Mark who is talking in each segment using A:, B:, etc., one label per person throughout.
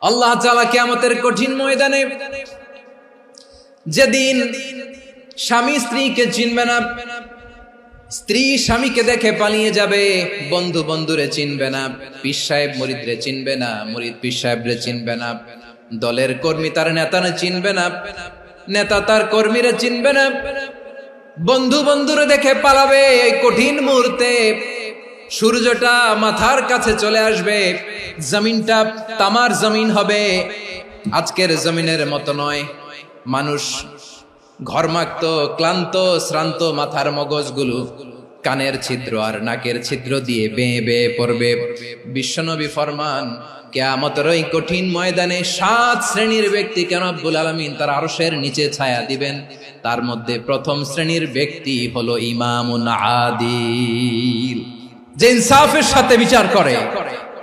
A: আল্লাহ তাআলা কিয়ামতের কঠিন ময়দানে যেদিন স্বামী স্ত্রীকে চিনবে না, স্ত্রী স্বামীকে দেখে পালিয়ে যাবে, বন্ধু বন্ধুরে চিনবে না, পীর সাহেব মুরিদরে চিনবে না, মুরিদ পীর সাহেবরে চিনবে না, দলের কর্মী তার নেতারে চিনবে না, নেতা তার কর্মীরে চিনবে না, বন্ধু বন্ধুরে দেখে পালাবে। এই কঠিন মুহূর্তে সূর্যটা মাথার কাছে চলে আসবে, জমিনটা তামার জমিন হবে, আজকের জমিনের মতো নয়। মানুষ ঘর্মাক্ত, ক্লান্ত, শ্রান্ত মাথার মগজগুলো কানের ছিদ্র আর নাকের ছিদ্র দিয়ে বেয়ে বেয়ে পড়বে। বিশ্বনবী ফরমান, কিয়ামতের ওই কঠিন ময়দানে 7 শ্রেণীর ব্যক্তিকে রব্বুল আলামিন তার আরশের নিচে ছায়া দিবেন। তার মধ্যে প্রথম শ্রেণীর ব্যক্তি হলো ইমামুন আদিল, যে ইনসাফের সাথে বিচার করে,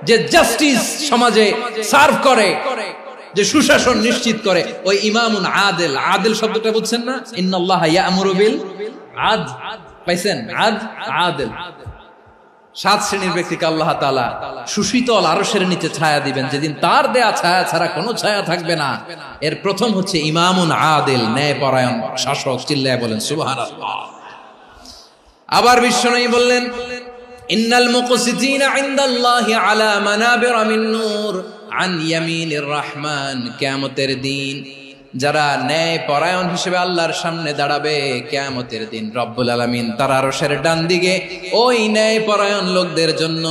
A: যে জাস্টিস সমাজে সার্ভ করে, যে সুশাসন নিশ্চিত করে, ওই ইমামুন আদিল। আদিল শব্দটা বুঝছেন না? ইন্নাল্লাহা ইয়া'মুরু বিল আদল, পাইছেন? আদিল। 7 শ্রেণীর ব্যক্তিকে আল্লাহ তাআলা সুশীতল আরশের নিচে ছায়া দিবেন, যেদিন তার দেয়া ছায়া ছাড়া কোনো ছায়া থাকবে না। এর প্রথম হচ্ছে ইমামুন আদিল, ন্যায়পরায়ণ শাসক। চিল্লায় বলেন সুবহানাল্লাহ। আবার বিশ্বনবী বললেন, ইন্নাল মুকসিতিনা ইনদাল্লাহি আলা মানাবিরা মিন নূর আন ইয়ামিনির রহমান। কিয়ামতের দিন যারা ন্যায় পরায়ণ হিসেবে আল্লাহর সামনে দাঁড়াবে, কিয়ামতের দিন রব্বুল আলামিন তার আরশের ডান দিকে ওই ন্যায় পরায়ণ লোকদের জন্য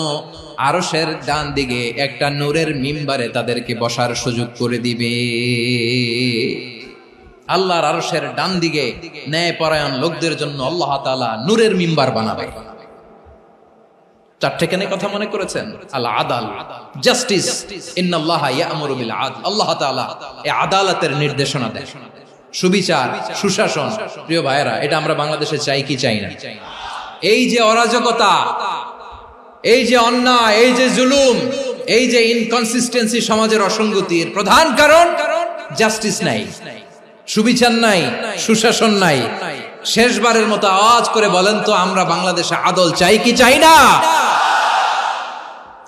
A: আরশের ডান দিকে একটা নূরের মিম্বারে তাদেরকে বসার সুযোগ করে দিবে। আল্লাহর আরশের ডান দিকে ন্যায় পরায়ণ লোকদের জন্য আল্লাহ তাআলা নূরের মিম্বার বানাবে। 4টে কেন কথা মনে করেছেন? আল আদাল, জাস্টিস। ইন্নাল্লাহা ইয়া'মুরু বিল আদল। আল্লাহ তাআলা এই আদালতের নির্দেশনা দেন, সুবিচার, সুশাসন। প্রিয় ভাইয়েরা, এটা আমরা বাংলাদেশে চাই কি চাই না? এই যে অরাজকতা, এই যে অন্যায়, এই যে জুলুম, এই যে ইনকনসিস্টেন্সি, সমাজের অসঙ্গতির প্রধান কারণ জাস্টিস নাই, সুবিচার নাই, সুশাসন নাই। শেষবারের মতো আওয়াজ করে বলেন তো, আমরা বাংলাদেশে আদল চাই কি চাই না?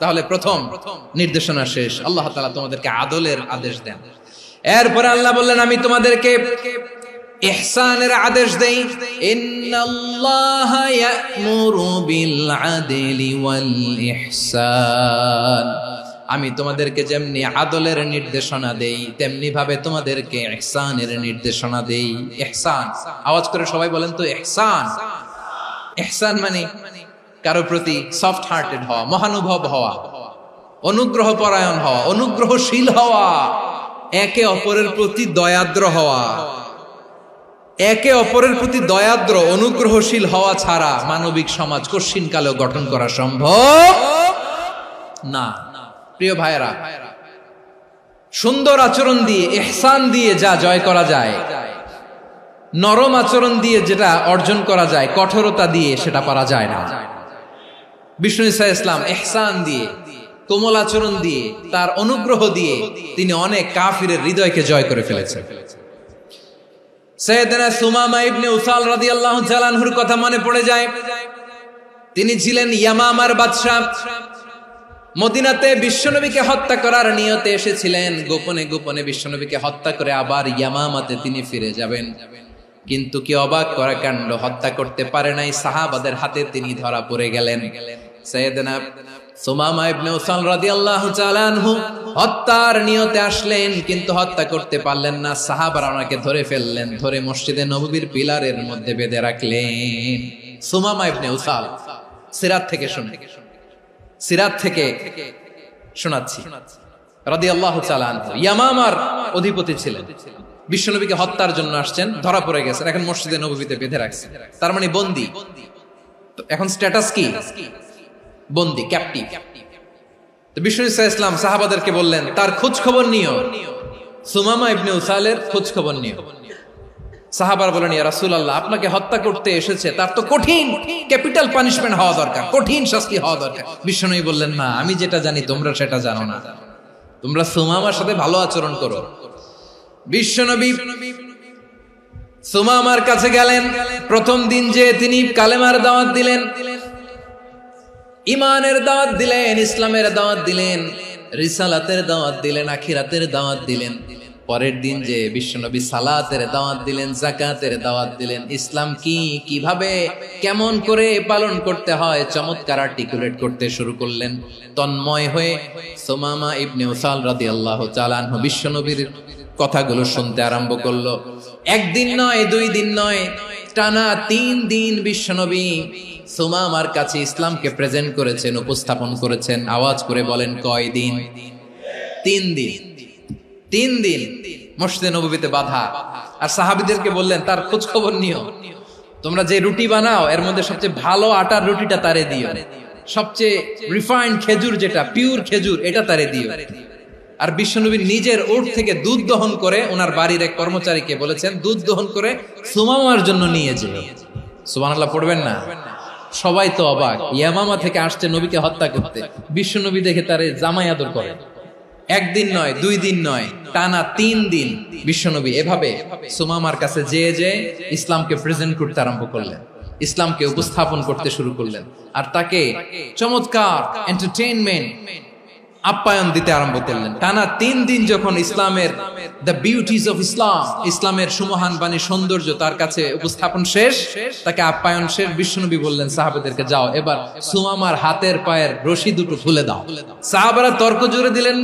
A: তাহলে প্রথম নির্দেশনা শেষ, আল্লাহ তাআলা তোমাদেরকে আদলের আদেশ দেন। এরপরে আল্লাহ বললেন, আমি তোমাদেরকে ইহসানের আদেশ দেই। ইন্নাল্লাহা ইয়া'মুরু বিল আদলি ওয়াল ইহসান। আমি তোমাদেরকে যেমনি আদলের নির্দেশনা দেই, তেমনি ভাবে তোমাদেরকে ইহসানের নির্দেশনা দেই। ইহসান, আওয়াজ করে সবাই বলেন তো ইহসান। ইহসান মানে কারো প্রতি সফট হার্টেড হওয়া, মহানুভব হওয়া, অনুগ্রহ পরায়ণ হওয়া, অনুগ্রহশীল হওয়া, একে অপরের প্রতি দয়াদ্র হওয়া। একে অপরের প্রতি দয়াদ্র, অনুগ্রহশীল হওয়া ছাড়া মানবিক সমাজ কশিনকালেও গঠন করা সম্ভব না। প্রিয় ভাইয়েরা, সুন্দর আচরণ দিয়ে, ইহসান দিয়ে যা জয় করা যায়, নরম আচরণ দিয়ে যেটা অর্জন করা যায়, কঠোরতা দিয়ে সেটা পারা যায় না। বিষ্ণু ঈসা ইসলাম ইহসান দিয়ে, কোমল আচরণ দিয়ে, তার অনুগ্রহ দিয়ে তিনি অনেক কাফিরের হৃদয়কে জয় করে ফেলেছেন। সাইয়েদনা সুমামা ইবনে উসাল রাদিয়াল্লাহু তাআলা আনহুর কথা মনে পড়ে যায়। তিনি ছিলেন ইয়ামামার বাদশা। মদিনাতে বিশ্বনবীকে হত্যা করার নিয়তে এসেছিলেন, গোপনে গোপনে বিশ্বনবীকে হত্যা করে আবার ইয়ামামাতে তিনি ফিরে যাবেন। কিন্তু কি অবাক করা কাণ্ড, হত্যা করতে পারে নাই, সাহাবাদের হাতে তিনি ধরা পড়ে গেলেন। সাইয়েদনা সুমামা ইবনে উসাল রাদিয়াল্লাহু তাআলা আনহু হত্যার নিয়তে আসলেন, কিন্তু হত্যা করতে পারলেন না। সাহাবারা ওনাকে ধরে ফেললেন, ধরে মসজিদে নববীর পিলারের মধ্যে বেঁধে রাখলেন। সুমামা ইবনে উসাল, সিরাত থেকে শুনে, সিরাত থেকে শোনাচ্ছি, রাদিয়াল্লাহু তাআলা আনহু ইয়ামামার অধিপতি ছিলেন। বিশ্বনবীকে হত্যার জন্য আসছেন, ধরা পড়ে গেছেন, এখন মসজিদে নববীতে বেঁধে রাখছেন, তার মানে বন্দী। এখন স্ট্যাটাস কি? বন্দী, ক্যাপটিভ। তো বিষ্ণু ঈসা ইসলাম সাহাবাদেরকে বললেন, তার খোঁজ খবর নিও, সুমামা ইবনে উসালের খোঁজ খবর নিও। সাহাবারা বলেন, ইয়া রাসূলুল্লাহ, আপনাকে হত্যা করতে এসেছে, তার তো কঠিন ক্যাপিটাল পানিশমেন্ট হওয়া দরকার, কঠিন শাস্তি হওয়া দরকার। বিশ্বনবী বললেন, না, আমি যেটা জানি তোমরা সেটা জানো না, তোমরা সুমামার সাথে ভালো আচরণ করো। বিশ্বনবী সুমামার কাছে গেলেন। প্রথম দিন যে তিনি কালেমার দাওয়াত দিলেন, ইমানের দাওয়াত দিলেন, ইসলামের দাওয়াত দিলেন। রিসালাতের দাওয়াত দিলেন, আখিরাতের দাওয়াত দিলেন। পরের দিন যে বিশ্বনবী সালাতের দাওয়াত দিলেন, যাকাতের দাওয়াত দিলেন, ইসলাম কি, কিভাবে, কেমন করে পালন করতে হয় চমৎকার আর্টিকুলেট করতে শুরু করলেন। তন্ময় হয়ে সুমামা ইবনে উসাল রাদিয়াল্লাহু তাআলা আনহু বিশ্বনবীর কথাগুলো শুনতে আরম্ভ করলো। একদিন নয়, 2 দিন নয়, টানা 3 দিন বিশ্বনবী সুমামার কাছে ইসলামকে প্রেজেন্ট করেছেন, উপস্থাপন করেছেন। আওয়াজ করে বলেন, কয় দিন? 3 দিন। 3 দিন মসজিদে নববীতে বাধা। আর সাহাবীদেরকে বললেন, তার খোঁজ খবর নিও, তোমরা যে রুটি বানাও এর মধ্যে সবচেয়ে ভালো আটার রুটিটা তারে দিও, সবচেয়ে রিফাইন্ড খেজুর, যেটা পিওর খেজুর, এটা তারে দিও। আর বিশ্বনবী নিজের ওট থেকে দুধ দহন করে ওনার বাড়ির এক কর্মচারীকে বলেছেন, দুধ দহন করে সুমামার জন্য নিয়ে যেও। সুবহানাল্লাহ পড়বেন না? সবাই তো অবাক, ইয়ামামা থেকে আসছে নবীকে হত্যা করতে, বিশ্বনবী দেখে তারে জামাই আদর করে। একদিন নয়, 2 দিন নয়, টানা 3 দিন বিশ্বনবী এভাবে সুমামার কাছে যেয়ে ইসলামকে প্রেজেন্ট করতে আরম্ভ করলেন, ইসলামকে উপস্থাপন করতে শুরু করলেন। আর তাকে চমৎকার এন্টারটেইনমেন্ট, আপ্যায়ন দিতে আরম্ভ করলেন। টানা 3 দিন যখন ইসলামের দ্য বিউটিজ অফ ইসলাম, ইসলামের সুমহান বাণী, সৌন্দর্য তার কাছে উপস্থাপন শেষ, তাকে আপ্যায়ন শেষ, বিশ্বনবী বললেন সাহাবাদেরকে, যাও এবার সুমামার হাতের পায়ের রশি দুটো খুলে দাও। সাহাবারা তর্ক জুড়ে দিলেন,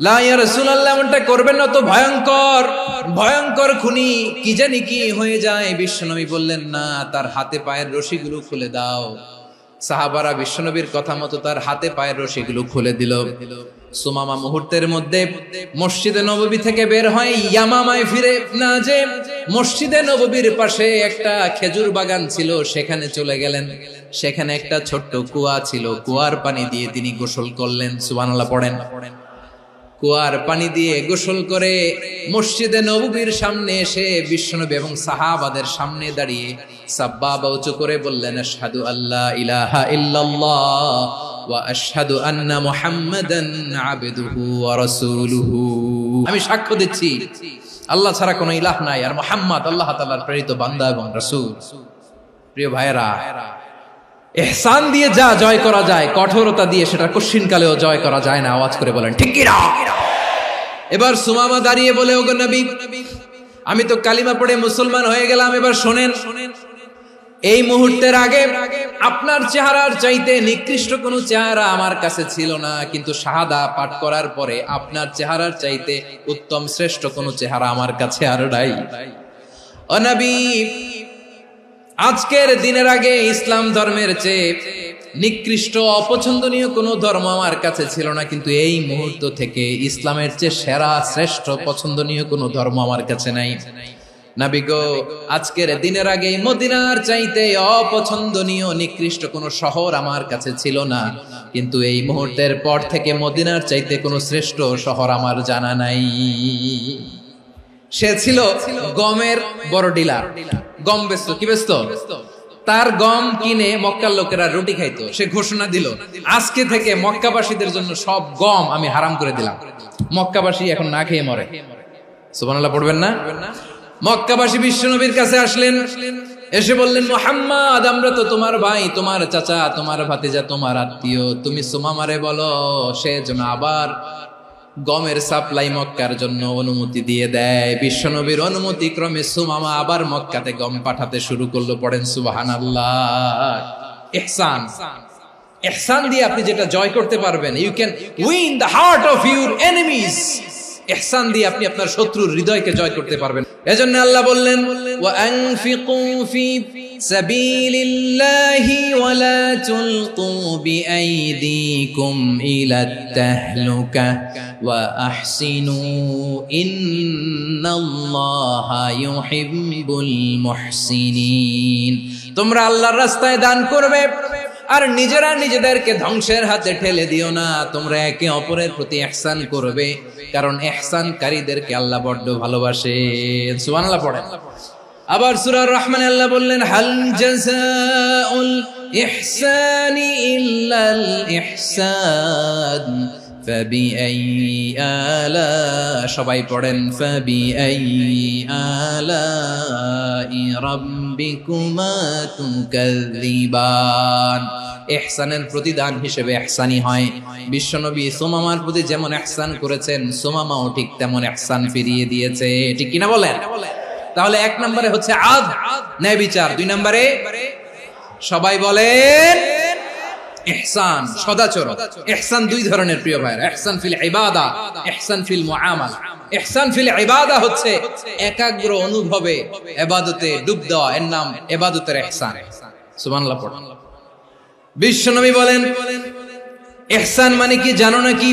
A: লা ইয়া রাসূলুল্লাহ, এমনটা করবেন না তো, ভয়ঙ্কর ভয়ঙ্কর খুনি, কি জানি কি হয়ে যায়। বিশ্বনবী বললেন, না, তার হাতে পায়ের রশিগুলো খুলে দাও। সাহাবারা বিশ্বনবীর কথা মতো তার হাতে পায়ের রশিগুলো খুলে দিল। সুমামা মুহূর্তের মধ্যে মসজিদে নববী থেকে বের হয়, ইয়ামামায় ফিরে না যে মসজিদে নববীর পাশে একটা খেজুর বাগান ছিল, সেখানে চলে গেলেন। সেখানে একটা ছোট্ট কুয়া ছিল, কুয়ার পানি দিয়ে তিনি গোসল করলেন। সুবহানাল্লাহ পড়েন। কুয়ার পানি দিয়ে গোসল করে মসজিদে নববীর সামনে এসে বিশ্বনবী এবং সাহাবাদের সামনে দাঁড়িয়ে সাব্বাবা উঁচু করে বললেন, আশহাদু আল্লা ইলাহা ইল্লাল্লাহ ওয়া আশহাদু আন্না মুহাম্মাদান আবদুহু ওয়া রাসূলুহু। আমি সাক্ষ্য দিচ্ছি আল্লাহ ছাড়া কোনো ইলাহ নাই, আর মুহাম্মদ আল্লাহ তাআলার প্রেরিত বান্দা এবং রাসূল। প্রিয় ভাইরা, ইহসান দিয়ে যা জয় করা যায়, কঠোরতা দিয়ে সেটা কঠিনকালেও জয় করা যায় না। আওয়াজ করে বলেন, ঠিক কি না? এবার সুমামা দাঁড়িয়ে বলে, ওগো নবী, আমি তো কালিমা পড়ে মুসলমান হয়ে গেলাম, এবার শোনেন, এই মুহূর্তের আগে আপনার চেহারার চাইতে নিকৃষ্ট কোনো চেহারা আমার কাছে ছিল না, কিন্তু শাহাদা পাঠ করার পরে আপনার চেহারার চাইতে উত্তম শ্রেষ্ঠ কোনো চেহারা আমার কাছে আর নাই। ও নবী, আজকের দিনের আগে ইসলাম ধর্মের চেয়ে নিকৃষ্ট অপছন্দনীয় কোনো ধর্ম আমার কাছে ছিল না, কিন্তু এই মুহূর্ত থেকে ইসলামের চেয়ে সেরা শ্রেষ্ঠ পছন্দনীয় কোনো ধর্ম আমার কাছে নাই। নবী গো, আজকের দিনের আগে মদিনার চাইতে অপছন্দনীয় নিকৃষ্ট কোনো শহর আমার কাছে ছিল না, কিন্তু এই মুহূর্তের পর থেকে মদিনার চাইতে কোনো শ্রেষ্ঠ শহর আমার জানা নাই। সে ছিল গমের বড় ডিলার, গম বেচতো। কি বেচতো? তার গম কিনে মক্কার লোকেরা রুটি খাইতো। সে ঘোষণা দিল, আজকে থেকে মক্কাবাসীদের জন্য সব গম আমি হারাম করে দিলাম, মক্কাবাসী এখন না খেয়ে মরে। সুবহানাল্লাহ পড়বেন না? মক্কাবাসী বিশ্বনবীর কাছে আসলেন, এসে বললেন, মুহাম্মদ, আমরা তো তোমার ভাই, তোমার চাচা, তোমার ভাতিজা, তোমার আত্মীয়, তুমি সুমামারে বলো সে যেন আবার গমের সাপ্লাই মক্কার জন্য অনুমতি দিয়ে দেয়। বিশ্বনবীর অনুমতি ক্রমে সুমামা আবার মক্কাতে গম পাঠাতে শুরু করলো। পড়েন সুবহানাল্লাহ। ইহসান, ইহসান দিয়ে আপনি যেটা জয় করতে পারবেন, you can win the heart of your enemies. ইহসান দিয়ে আপনি আপনার শত্রুর হৃদয়কে জয় করতে পারবেন। এজন্য আল্লাহ বললেন, ওয়া আনফিকু ফি সাবিলিল্লাহি ওয়া লা তুলকু বিআইদিকুম ইলাত তাহলুকা ওয়া আহসিনু ইন্নাল্লাহা ইউহিব্বুল মুহসিনিন। তোমরা আল্লাহর রাস্তায় দান করবে আর নিজেরা নিজেদেরকে ধ্বংসের হাতে ঠেলে দিও না। তোমরা একে অপরের প্রতি ইহসান করবে, কারণ ইহসানকারীদেরকে আল্লাহ বড় ভালোবাসেন। সুবহানাল্লাহ পড়েন। আবার সূরা রহমানে আল্লাহ বললেন, হাল জাযাউল ইহসানি ইল্লাল ইহসান ফাবিআইয়ি আলা, সবাই পড়েন ফাবিআইয়ি আলাই রাব্বিকুমা তুকাযযিবান। ইহসানের প্রতিদান হিসেবে ইহসানি হয়। বিশ্বনবী সুমামার প্রতি যেমন ইহসান করেছেন, সুমামাও ঠিক তেমন ইহসান ফিরিয়ে দিয়েছে, ঠিক কিনা বলেন? তাহলে এক নম্বরে হচ্ছে আদ, ন্যায় বিচার। দুই নম্বরে সবাই বলেন ইহসান, সদাচরণ। ইহসান দুই ধরনের প্রিয় ভাইরা, ইহসান ফিল ইবাদা, ইহসান ফিল মুআমালা। ইহসান ফিল ইবাদা হচ্ছে একাগ্র অনুভবে ইবাদতে ডুব দেওয়া, এর নাম ইবাদতের ইহসান। সুবহানাল্লাহ পড়ুন। বিশ্বনবী বলেন ইহসান মানে কি জানো নাকি?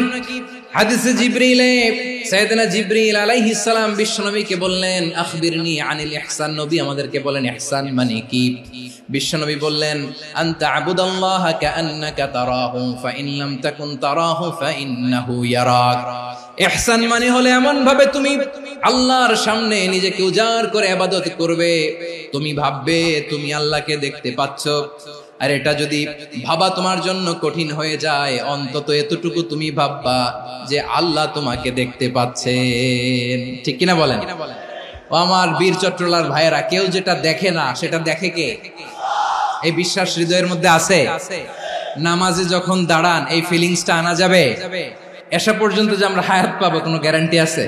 A: হাদিসে জিবরিলে সাইয়েদনা জিবরিল আলাইহিস সালাম বিশ্বনবীকে বললেন আখবিরনি আনিল ইহসান। নবী আমাদেরকে বলেন ইহসান মানে কি? বিশ্বনবী বললেন আনতা আবুদাল্লাহা কাআন্নাকা তারাহু ফাইন লাম তাকুন তারাহু ফাইন্নাহু ইয়ারাক। ইহসান মানে হলো এমন ভাবে তুমি আল্লাহর সামনে নিজেকে উজাড় করে ইবাদত করবে, তুমি ভাববে তুমি আল্লাহকে দেখতে পাচ্ছ। আর এটা যদি ভাবা তোমার জন্য কঠিন হয়ে যায়, অন্তত এতটুকু তুমি ভাববা যে আল্লাহ তোমাকে দেখতে পাচ্ছেন, ঠিক কিনা বলেন? ও আমার বীর চট্টলার ভাইয়েরা, কেউ যেটা দেখে না সেটা দেখে কে? এই বিশ্বাস হৃদয়ের মধ্যে আছে? নামাজে যখন দাঁড়ান এই ফিলিংসটা আনা যাবে? এসা পর্যন্ত যে আমরা হায়াত পাবো কোনো গ্যারান্টি আছে?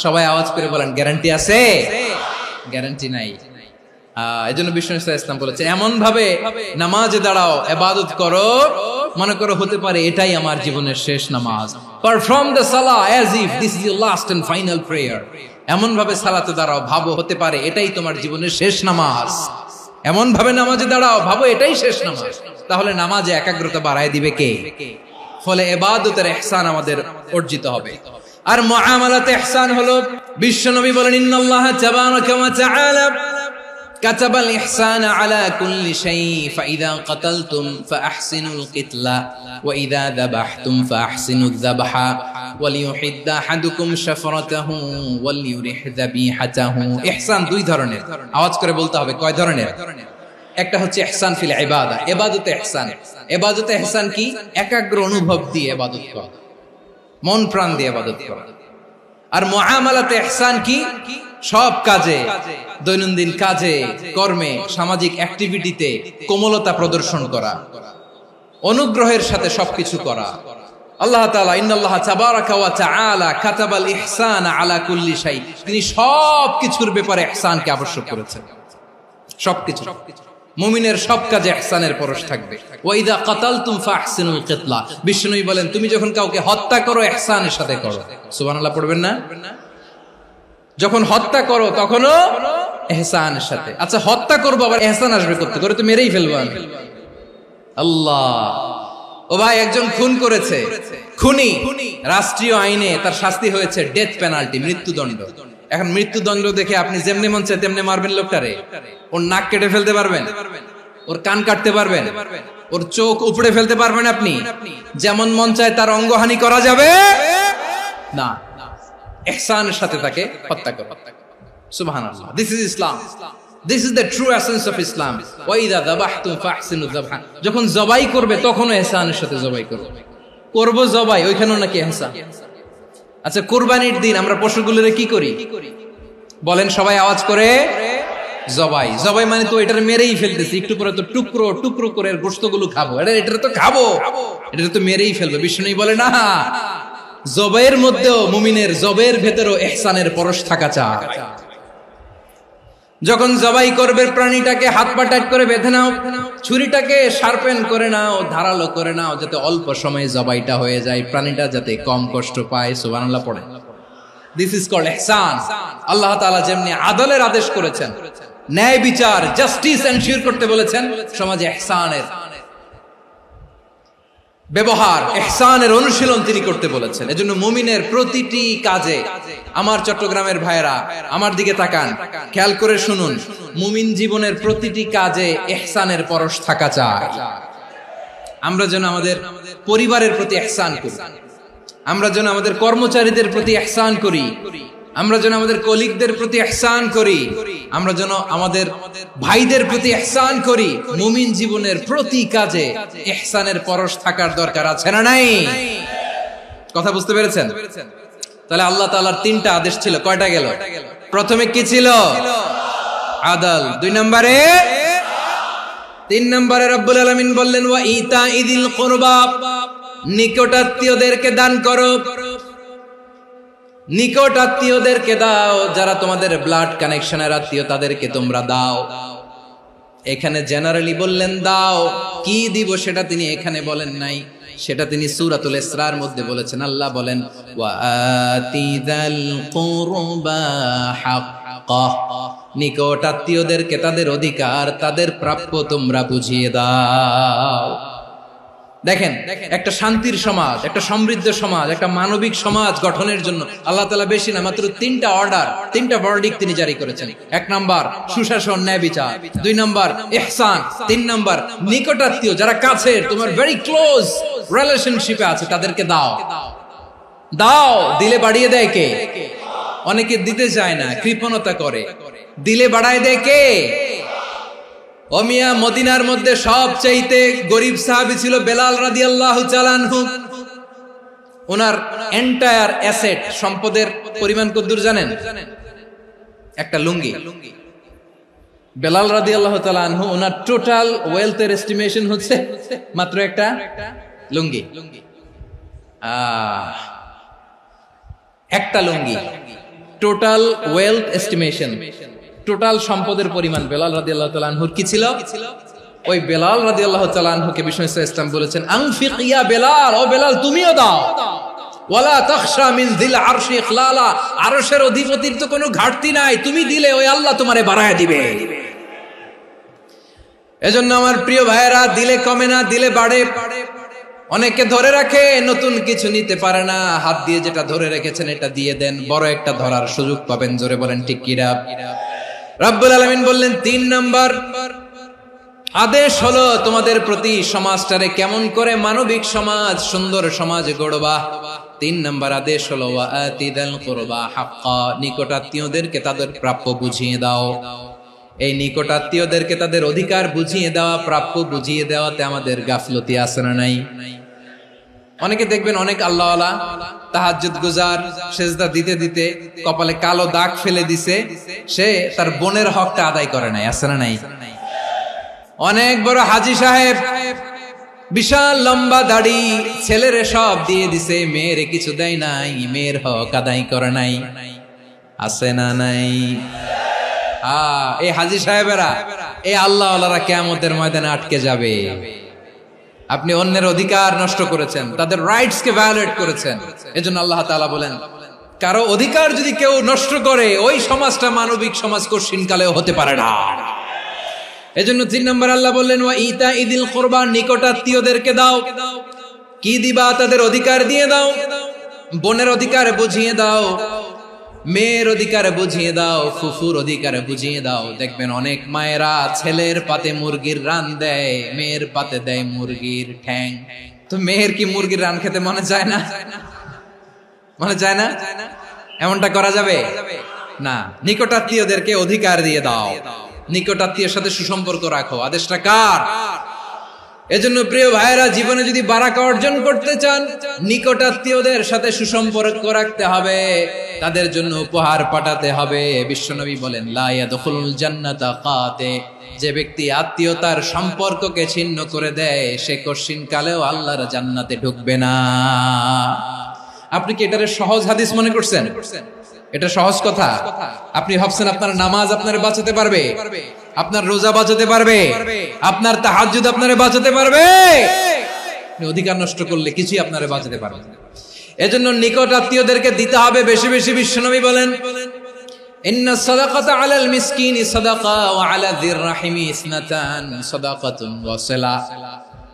A: সবাই আওয়াজ করে বলেন গ্যারান্টি আছে? গ্যারান্টি নাই। এজন্য বিষ্ণু ইসলাম বলেছেন এমন ভাবে নামাজে দাঁড়াও, ইবাদত করো, মনে করো হতে পারে এটাই আমার জীবনের শেষ নামাজ। Perform the salah as if this is your last and final prayer. এমন ভাবে সালাতে দাঁড়াও, ভাবো হতে পারে এটাই তোমার জীবনের শেষ নামাজ। এমন ভাবে নামাজে দাঁড়াও, ভাবো এটাই শেষ নামাজ। তাহলে নামাজে একাগ্রতা বাড়ায় দিবে কে? ফলে ইবাদতের ইহসান আমাদের অর্জিত হবে। আর মুআমালাতে ইহসান হলো, বিশ্বনবী বলেন ইন্নাল্লাহা তাবারাকা ওয়া তাআলা كتب الإحسان على كل شيء فإذا قتلتم فأحسنوا القتلة وإذا ذبحتم فأحسنوا الذبح وليحد أحدكم شفرته وليرح ذبيحته। ইহসান দুই ধরনের, আওয়াজ করে বলতে হবে কয় ধরনের? একটা হচ্ছে ইহসান ফিল ইবাদা, ইবাদতে ইহসান। ইবাদতে ইহসান কি? একাগ্র অনুভব দিয়ে ইবাদত করা, মন প্রাণ দিয়ে ইবাদত করা। আর মুআমালাতে ইহসান কি? সব কাজে, দৈনন্দিন কাজে, কর্মে, সামাজিক অ্যাক্টিভিটিতে কোমলতা প্রদর্শন করা, অনুগ্রহের সাথে সবকিছু করা। আল্লাহ তাআলা ইন্নাল্লাহা তাবারাকা ওয়া তাআলা কাতাবাল ইহসানা আলা কুল্লি শাই, তিনি সবকিছুর ব্যাপারে ইহসানকে আবশ্যক করেছেন। সবকিছু, মুমিনের সব কাজে ইহসানের পরশ থাকবে। ওয়া ইযা কাতালতুম ফাহসিনুল কিতলা, বিষ্ণুই বলেন তুমি যখন কাউকে হত্যা করো ইহসানের সাথে করো। সুবহানাল্লাহ পড়বেন না? যখন হত্যা করো তখনও ইহসানের সাথে। আচ্ছা হত্যা করবো আবার ইহসান আসবে করতে, করে তো মেরেই ফেলবো আমি। আল্লাহ, ও ভাই একজন খুন করেছে, খুনি, রাষ্ট্রীয় আইনে তার শাস্তি হয়েছে ডেথ পেনাল্টি, মৃত্যুদণ্ড। এখন মৃত্যুদণ্ড দেখে আপনি যেমনি মন চায় তেমনি মারবেন লোকটারে? ওর নাক কেটে ফেলতে পারবেন? ওর কান কাটতে পারবেন? ওর চোখ উপড়ে ফেলতে পারবেন আপনি? যেমন মন চায় তার অঙ্গহানি করা যাবে না। ইহসানের সাথে তাকে হত্যা করো। সুবহানাল্লাহ, this is Islam, this is the true essence of Islam. ওয়া ইযা যাবাহতুম ফাহসিনু যাবহা, যখন জবাই করবে তখনও ইহসানের সাথে জবাই করো। করব জবাই, ওইখানেও নাকি ইহসান। আচ্ছা কুরবানির দিন আমরা পশুগুলোরে কি করি বলেন সবাই আওয়াজ করে? জবাই। জবাই মানে তো এটার মেরেই ফেলতেছি, একটু পরে তো টুকরো টুকরো করে গোশতগুলো খাবো, এটা তো খাবো, এটা তো মেরেই ফেলবে। বিষ্ণু বলে না, জবাইয়ের মধ্যেও মুমিনের জবের ভেতরেও ইহসানের পরশ থাকা চাই। যখন জবাই করবে প্রাণীটাকে হাত পা টাইট করে বেঁধে নাও, ছুরিটাকে শার্পেন করে নাও, ধারালো করে নাও, যাতে অল্প সময়ে জবাইটা হয়ে যায়, প্রাণীটা যাতে কম কষ্ট পায়। সুবহানাল্লাহ পড়ে। দিস ইজ কল্ড ইহসান। আল্লাহ তাআলা যেমনি আদলের আদেশ করেছেন, ন্যায় বিচার, জাস্টিস এনশিওর করতে বলেছেন, সমাজে ইহসানের ব্যবহার, ইহসানের অনুশীলন তিনি করতে বলেছেন। এজন্য মুমিনের প্রতিটি কাজে, আমার চট্টগ্রামের ভাইয়েরা আমার দিকে তাকান, খেয়াল করে শুনুন, মুমিন জীবনের প্রতিটি কাজে ইহসানের পরশ থাকা চাই। আমরা যেন আমাদের পরিবারের প্রতি ইহসান করি, আমরা যেন আমাদের কর্মচারীদের প্রতি ইহসান করি, আমরা যেন আমাদের কলিগদের প্রতি ইহসান করি, আমরা যেন আমাদের ভাইদের প্রতি ইহসান করি। মুমিন জীবনের প্রতি কাজে ইহসানের পরশ থাকার দরকার আছে না নাই? কথা বুঝতে পেরেছেন? তাহলে আল্লাহ তাআলার তিনটা আদেশ ছিল, কয়টা গেল? প্রথমে কি ছিল? আদল। 2 নম্বরে, 3 নম্বরে রব্বুল আলামিন বললেন ওয়া ইতাইযিল কুরবা, নিকটাত্মীয়দেরকে দান করো। নিকটাত্মীয়দেরকে দাও, যারা তোমাদের ব্লাড কানেকশনের আত্মীয় তাদেরকে তোমরা দাও। এখানে জেনারেলি বললেন দাও, কি দিব সেটা তিনি এখানে বলেন নাই, সেটা তিনি সূরাতুল ইসরার মধ্যে বলেছেন। আল্লাহ বলেন ওয়া আতিযাল কুরবা হাক্কাহ, নিকটাত্মীয়দেরকে তাদের অধিকার, তাদের প্রাপ্য তোমরা বুঝিয়ে দাও। দেখেন, একটা শান্তির সমাজ, একটা সমৃদ্ধ সমাজ, একটা মানবিক সমাজ গঠনের জন্য আল্লাহ তাআলা বেশি না, মাত্র 3টা অর্ডার, 3টা ভার্ডিক্ট তিনি জারি করেছেন। 1 নাম্বার সুশাসন, ন্যায় বিচার। 2 নাম্বার ইহসান। 3 নাম্বার নিকটাত্মীয়, যারা কাছের, তোমার ভেরি ক্লোজ রিলেশনশিপে আছে, তাদেরকে দাও। দাও, দিলে বাড়িয়ে দেয় কে? অনেকে দিতে চায় না, কৃপণতা করে। দিলে বাড়ায় দেয় কে? ও মিয়া, মদিনার মধ্যে সবচাইতে গরিব সাহাবী ছিল বেলাল রাদিয়াল্লাহু তাআলা আনহু। ওনার এন্টায়ার অ্যাসেট, সম্পদের পরিমাণ কতদূর জানেন? একটা লুঙ্গি। বেলাল রাদিয়াল্লাহু তাআলা আনহু, ওনার টোটাল ওয়েলথের এস্টিমেশন হচ্ছে মাত্র একটা লুঙ্গি। একটা লুঙ্গি, টোটাল ওয়েলথ এস্টিমেশন, টোটাল সম্পদের পরিমাণ বেলাল রাদিয়াল্লাহু তাআলা আনহুর কি ছিল? ওই বেলাল রাদিয়াল্লাহু তাআলা আনহুকে বিষ্ণু ইসলাম বলেছেন আনফিক ইয়া বেলাল, ও বেলাল তুমিও দাও। ওয়ালা তাখশা মিন যিল আরশি ইখলালা, আরশের অধিপতির তো কোনো ঘাটতি নাই, তুমি দিলে ওই আল্লাহ তোমারে বাড়ায় দিবে। এজন্য আমার প্রিয় ভাইয়েরা, দিলে কমে না, দিলে বাড়ে। অনেকে ধরে রাখে, নতুন কিছু নিতে পারে না, হাত দিয়ে যেটা ধরে রেখেছেন এটা দিয়ে দেন, বড় একটা ধরার সুযোগ পাবেন। জোরে বলেন ঠিক কিনা? রব্বুল আলামিন বললেন 3 নাম্বার আদেশ হলো তোমাদের প্রতি সমাজটারে কেমন করে মানবিক সমাজ, সুন্দর সমাজ গড়বা। 3 নাম্বার আদেশ হলো ওয়া আতিযাল কুরবা হাক্কা, নিকটাত্মীয়দেরকে তাদের প্রাপ্য বুঝিয়ে দাও। এই নিকটাত্মীয়দেরকে তাদের অধিকার বুঝিয়ে দেওয়া, প্রাপ্য বুঝিয়ে দেওয়াতে আমাদের গাফলতি আছে না নাই? অনেকে দেখবেন অনেক আল্লাহওয়ালা, তাহাজ্জুদ গুজার, সেজদা দিতে দিতে কপালে কালো দাগ ফেলে দিছে, সে তার বোনের হকটা আদায় করে নাই, আছে না নাই? অনেক বড় হাজী সাহেব, বিশাল লম্বা দাড়ি, ছেলেরে সব দিয়ে দিছে, মেয়েরে কিছু দেয় নাই, মেয়ের হক আদায় করে নাই, আছে না নাই? এই হাজী সাহেবেরা, এই আল্লাহওয়ালারা কিয়ামতের ময়দানে আটকে যাবে। আপনি অন্যের অধিকার নষ্ট করেছেন, তাদের রাইটস কে ভায়োলেট করেছেন। এজন্য আল্লাহ তাআলা বলেন, কারো অধিকার যদি কেউ নষ্ট করে, ওই সমাজটা মানবিক সমাজ কঠিনকালেও হতে পারে না। এজন্য 3 নম্বর আল্লাহ বললেন ওয়া ইতাইযিল কুরবা, নিকটাত্মীয়দেরকে দাও। কি দিবা? তাদের অধিকার দিয়ে দাও। বোনের অধিকার বুঝিয়ে দাও, মেয়ের অধিকার বুঝিয়ে দাও, ফুফুর অধিকার বুঝিয়ে দাও। দেখবেন অনেক মায়েরা ছেলের পাতে মুরগির রান দেয়, মেয়ের পাতে দেয় মুরগির ঠ্যাং। তো মেয়ের কি মুরগির রান খেতে মনে চায় না? মনে চায় না? এমনটা করা যাবে না। নিকটাত্মীয়দেরকে অধিকার দিয়ে দাও, নিকটাত্মীয়ের সাথে সুসম্পর্ক রাখো। আদেশটা কার? এজন্য প্রিয় ভাইয়েরা, জীবনে যদি বারাকা অর্জন করতে চান, নিকটাত্মীয়দের সাথে সুসম্পর্ক রাখতে হবে, তাদের জন্য উপহার পাঠাতে হবে। বিশ্বনবী বলেন লা ইয়াদখুলুল জান্নাতা কাতে, যে ব্যক্তি আত্মীয়তার সম্পর্ককে ছিন্ন করে দেয়, সে কঠিন কালেও আল্লাহর জান্নাতে ঢুকবে না। আপনি কি এটারে সহজ হাদিস মনে করছেন? এটা সহজ কথা? আপনি ভাবছেন আপনার নামাজ আপনারে বাঁচাতে পারবে, আপনার রোজা বাঁচাতে পারবে, আপনার তাহাজ্জুদ আপনারে বাঁচাতে পারবে? অধিকার নষ্ট করলে কিছুই আপনারে বাঁচাতে পারবে না। এজন্য নিকট আত্মীয়দেরকে দিতে হবে বেশি বেশি। বিশ্বনবী বলেন ইন্না সাদাকাতা আলাল মিসকিনি সাদাকা ওয়া আলা যির রাহিমি ইসনাতান সাদাকাতুন ওয়া সিলা।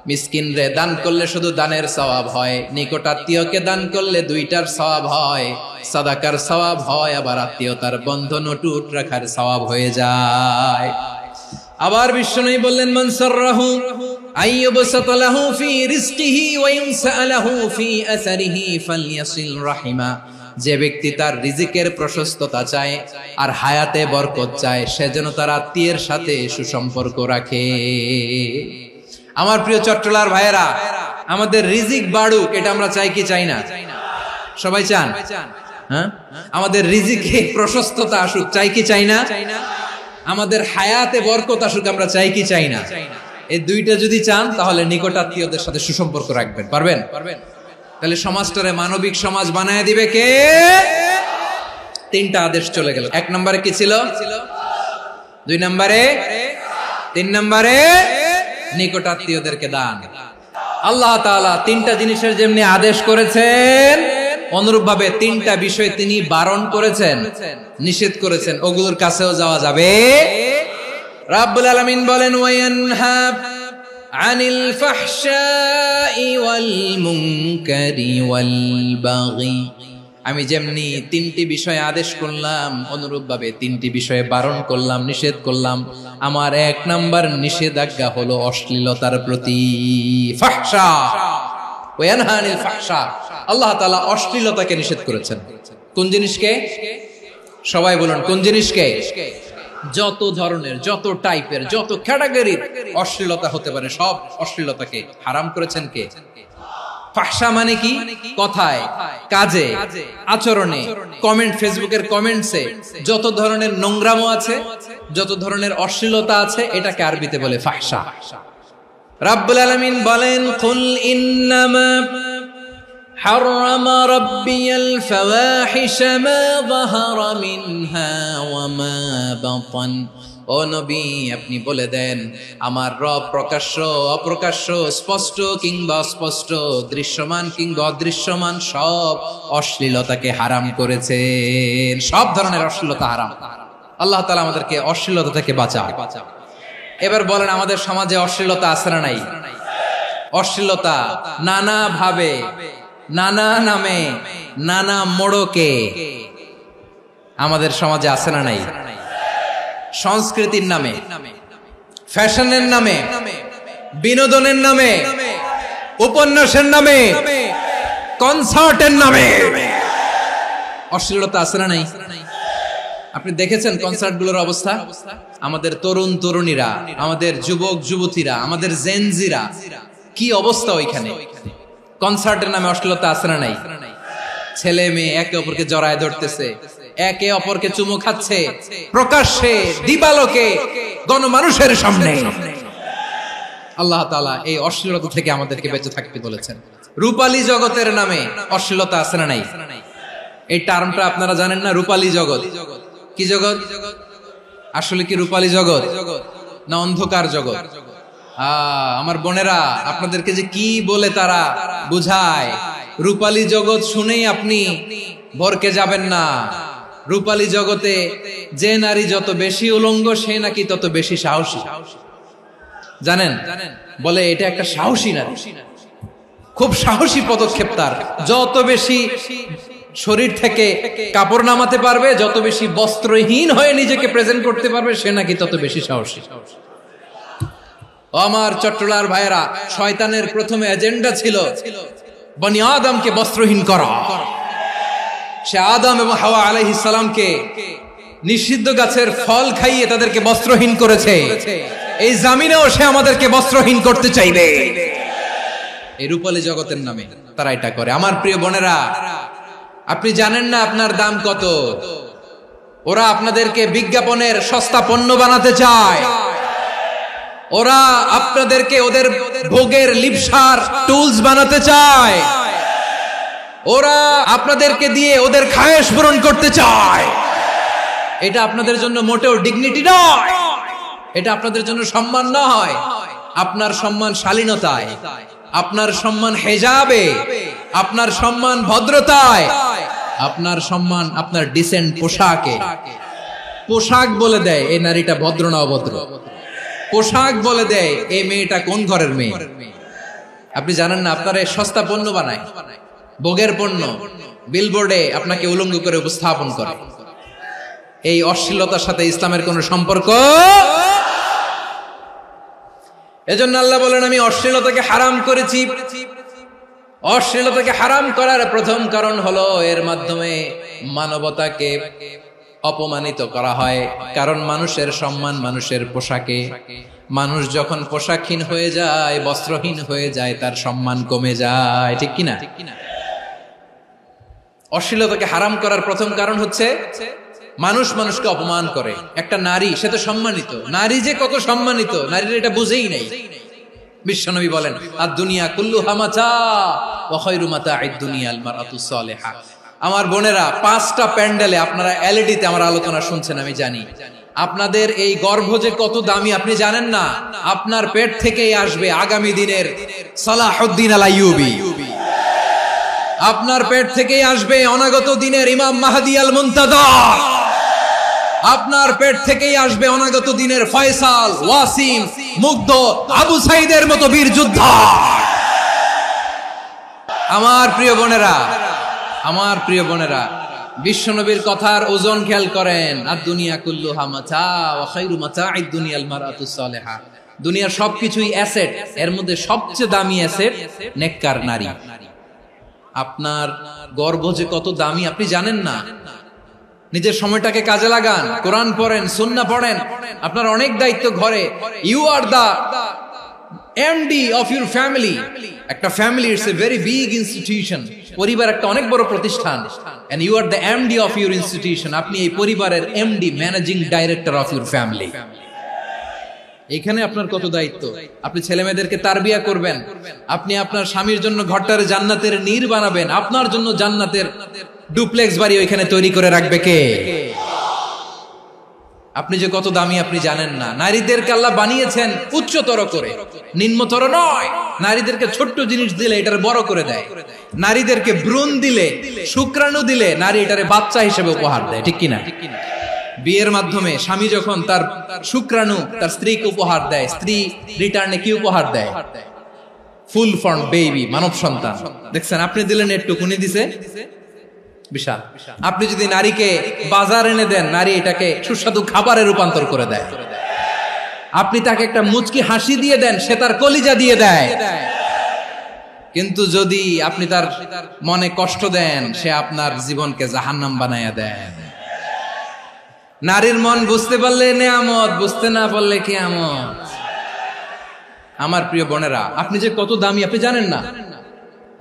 A: মিসকিন রে দান করলে শুধু দানের সওয়াব হয়, নিকট আত্মীয়কে দান করলে 2টার সওয়াব হয়, সাদাকার সওয়াব হয়, আবার আত্মীয়তার বন্ধন অটুট রাখার সওয়াব হয়ে যায়। আবার বিশ্বনবী বললেন মান সাররাহু আইয়ুবসাতা লাহু ফি রিজকিহি ওয়া ইনসালাহু ফি আসারিহি ফালইয়াসিল রাহিমা। যে ব্যক্তি তার রিজিকের প্রশস্ততা চায় আর হায়াতে বরকত চায়, সে যেন তার আত্মীয়ের সাথে সুসম্পর্ক রাখে। আমার প্রিয় চট্টলার ভাইয়েরা, আমাদের রিজিক বাড়ুক, এটা আমরা চাই কি চাই না? সবাই চান? হ্যাঁ, আমাদের রিজিকে প্রশস্ততা আসুক, চাই কি চাই না? আমাদের হায়াতে বরকত আসুক, আমরা চাই কি চাই না? এই দুইটা যদি চান তাহলে নিকটাত্মীয়দের সাথে সুসম্পর্ক রাখবেন। পারবেন? তাহলে সমাজটারে মানবিক সমাজ বানায় দিবে কে? তিনটা আদেশ চলে গেল। 1 নম্বরে কি ছিল? 2 নম্বরে, 3 নম্বরে নিকটাত্মীয়দেরকে দান। আল্লাহ তাআলা তিনটা জিনিসের যেমনি আদেশ করেছেন, অনুরূপভাবে তিনটা বিষয় তিনি বারণ করেছেন, নিষেধ করেছেন, ওগুলোর কাছেও যাওয়া যাবে। রাব্বুল আলামিন বলেন, ওয়ায়ানহা আনিল ফাহশাই ওয়াল মুনকারি ওয়াল বাগি। আমি যেমনি তিনটি বিষয়ে আদেশ করলাম, অনুরূপভাবে তিনটি বিষয়ে বারণ করলাম, নিষেধ করলাম। আমার 1 নাম্বার নিষেধাজ্ঞা হলো অশ্লীলতার প্রতি। ফাহশা, ওয়ায়ানহা আনিল ফাহশা, আল্লাহ তাআলা অশ্লীলতাকে নিষেধ করেছেন। কোন জিনিসকে? সবাই বলুন, কোন জিনিসকে? যত ধরনের, যত টাইপের, যত ক্যাটাগরির অশ্লীলতা হতে পারে সব অশ্লীলতাকে হারাম করেছেন কে? ফাহশা মানে কি? কথায়, কাজে, আচরণে, কমেন্ট, ফেসবুকের কমেন্টসে যত ধরনের নোংরামো আছে, যত ধরনের অশ্লীলতা আছে, এটাকে আরবিতে বলে ফাহশা। রাব্বুল আলামিন বলেন, কুল ইন্নামা حرم ربي الفواحش ما ظهر منها وما بطن। ও নবী, আপনি বলে দেন, আমার রব প্রকাশ্য, অপ্রকাশ্য, স্পষ্ট কিংবা অস্পষ্ট, দৃশ্যমান কিংবা অদৃশ্যমান সব অশ্লীলতাকে হারাম করেছেন। সব ধরনের অশ্লীলতা হারাম। আল্লাহ তাআলা আমাদেরকে অশ্লীলতা থেকে বাঁচান। এবার বলেন, আমাদের সমাজে অশ্লীলতা আছে না নাই? অশ্লীলতা নানা ভাবে, নানা নামে, নানা মোড়কে আমাদের সমাজে আছে না নাই? সংস্কৃতির নামে, ফ্যাশনের নামে, বিনোদনের নামে, উপন্যাসের নামে, কনসার্টের নামে অশ্লীলতা আছে না নাই? আপনি দেখেছেন কনসার্টগুলোর অবস্থা? আমাদের তরুণ তরুণীরা, আমাদের যুবক যুবতীরা, আমাদের জেনজিরা, কি অবস্থা ওইখানে? কনসার্টের নামে অশ্লীলতা আছে না নাই? ছেলে মেয়ে একে অপরকে জড়ায় ধরতেছে, একে অপরকে চুমু খাচ্ছে, প্রকাশ্যে, দিবালোকে, গণমানুষের সামনে। আল্লাহ তাআলা এই অশ্লীলতা থেকে আমাদেরকে বেঁচে থাকতে বলেছেন। রূপালী জগতের নামে অশ্লীলতা আছে না নাই? এই টার্মটা আপনারা জানেন না? রূপালী জগৎ কি জগৎ? আসলে কি রূপালী জগৎ না অন্ধকার জগৎ? আমার বোনেরা, আপনাদেরকে যে কি বলে তারা বুঝায়, রূপালী জগৎ শুনেই আপনি ভরকে যাবেন না। রূপালী জগতে যে নারী যত বেশি উলঙ্গ, সে নাকি তত বেশি সাহসী। জানেন? বলে এটা একটা সাহসী নারী, খুব সাহসী পদক্ষেপ তার। যত বেশি শরীর থেকে কাপড় নামাতে পারবে, যত বেশি বস্ত্রহীন হয়ে নিজেকে প্রেজেন্ট করতে পারবে, সে নাকি তত বেশি সাহসী। আমার চট্টলার ভাইয়েরা, শয়তানের প্রথমে এজেন্ডা ছিল বনি আদমকে বস্ত্রহীন করা। সে আদম এবং হাওয়া আলাইহিস সালামকে নিষিদ্ধ গাছের ফল খাইয়ে তাদেরকে বস্ত্রহীন করেছে। এই জামিনেও সে আমাদেরকে বস্ত্রহীন করতে চাইবে। এই রূপালী জগতের নামে তারা এটা করে। আমার প্রিয় বোনেরা, আপনি জানেন না আপনার দাম কত? ওরা আপনাদেরকে বিজ্ঞাপনের সস্তা পণ্য বানাতে চায়। ওরা আপনাদেরকে ওদের ভোগের লিপসার টুলস বানাতে চায়। ওরা আপনাদেরকে দিয়ে ওদের খায়েশ পূরণ করতে চায়। এটা আপনাদের জন্য মোটেও ডিগনিটি নয়, এটা আপনাদের জন্য সম্মান নয়। আপনার সম্মান শালীনতায়, আপনার সম্মান হেজাবে, আপনার সম্মান ভদ্রতায়, আপনার সম্মান আপনার ডিসেন্ট পোশাকে। পোশাক বলে দেয় এই নারীটা ভদ্র না অভদ্র। পোশাক বলে দেয় এই মেয়েটা কোন ঘরের মেয়ে। আপনি জানেন না? আপনারা সস্তা পণ্য বানায়, ভোগের পণ্য, বিলবোর্ডে আপনাকে উলঙ্গ করে উপস্থাপন করে। এই অশ্লীলতার সাথে ইসলামের কোন সম্পর্ক? এজন্য আল্লাহ বলেন, আমি অশ্লীলতাকে হারাম করেছি। অশ্লীলতাকে হারাম করার প্রথম কারণ হলো এর মাধ্যমে মানবতাকে অপমানিত করা হয়। কারণ মানুষের সম্মান মানুষের পোশাকে। মানুষ যখন পোশাকহীন হয়ে যায়, বস্ত্রহীন হয়ে যায়, তার সম্মান কমে যায়। ঠিক কিনা? অশ্লীলতাকে হারাম করার প্রথম কারণ হচ্ছে মানুষ মানুষকে অপমান করে। একটা নারী, সে তো সম্মানিত, নারী যে কত সম্মানিত নারীরা এটা বুঝেই নাই। বিশ্বনবী বলেন আদ-দুনিয়া কুল্লুহা মাতা ওয়া খায়রু মাতা'আদ দুনিয়া আল মারআতু সালিহা। আমার বোনেরা, 5টা প্যান্ডেলে আপনারা এলইডিতে আমার আলোচনা শুনছেন, আমি জানি। আপনাদের এই গর্ভ যে কত দামি আপনি জানেন না। আপনার পেট থেকেই আসবে আগামী দিনের সালাহুদ্দিন আল আইয়ুবী, আপনার পেট থেকেই আসবে অনাগত দিনের ইমাম মাহদী আল মুনতাযর, আপনার পেট থেকেই আসবে অনাগত দিনের ফয়সাল, ওয়াসিম, মুগ্ধ, আবু সাইদের মতো বীর যোদ্ধা। আমার প্রিয় বোনেরা, আমার প্রিয় বোনেরা, বিশ্বনবীর কথার ওজন খেয়াল করেন। আদ-দুনিয়া কুল্লুহা মাতা ওয়া খায়রু মাতা'আদ দুনিয়া আল মারআতু সালিহা। দুনিয়ার সবকিছুই অ্যাসেট, এর মধ্যে সবচেয়ে দামি অ্যাসেট নেককার নারী। আপনার গর্ভ যে কত দামি আপনি জানেন না। নিজের সময়টাকে কাজে লাগান, কোরআন পড়েন, সুন্নাহ পড়েন। আপনার অনেক দায়িত্ব ঘরে। You are the MD of your family. একটা family it's a very big institution. পরিবার একটা অনেক বড় প্রতিষ্ঠান। And you are the MD of your institution. আপনি এই পরিবারের MD, managing director of your family. এখানে আপনার কত দায়িত্ব। আপনি ছেলে মেয়েদেরকে তারবিয়া করবেন, আপনি আপনার স্বামীর জন্য ঘরটার জান্নাতের নীর বানাবেন, আপনার জন্য জান্নাতের ডুপ্লেক্স বাড়ি ওইখানে তৈরি করে রাখবে কে? আপনি যে কত দামি আপনি জানেন না। নারীদেরকে আল্লাহ বানিয়েছেন উচ্চতর করে, নিম্নতর নয়। নারীদেরকে ছোট্ট জিনিস দিলে এটারে বড় করে দেয়। নারীদেরকে ভ্রূণ দিলে, শুক্রাণু দিলে নারী এটারে বাচ্চা হিসেবে উপহার দেয়, ঠিক কিনা? বিয়ের মাধ্যমে স্বামী যখন তার শুক্রাণু তার স্ত্রীকে উপহার দেয়, স্ত্রী রিটার্নে কি উপহার দেয়? ফুল ফর্ম বেবি, মানব সন্তান। দেখছেন, আপনি দিলেন একটুকুনি, দিছে বিশাল। আপনি যদি নারীকে বাজার এনে দেন, নারী এটাকে সুস্বাদু খাবারে রূপান্তর করে দেয়। আপনি তাকে একটা মুচকি হাসি দিয়ে দেন, সে তার কলিজা দিয়ে দেয়। কিন্তু যদি আপনি তার মনে কষ্ট দেন, সে আপনার জীবনকে জাহান্নাম বানায়া দেয়। নারীর মন বুঝতে পারলে নেয়ামত, বুঝতে না পারলে কিয়ামত। আমার প্রিয় বোনেরা, আপনি যে কত দামি আপনি জানেন না।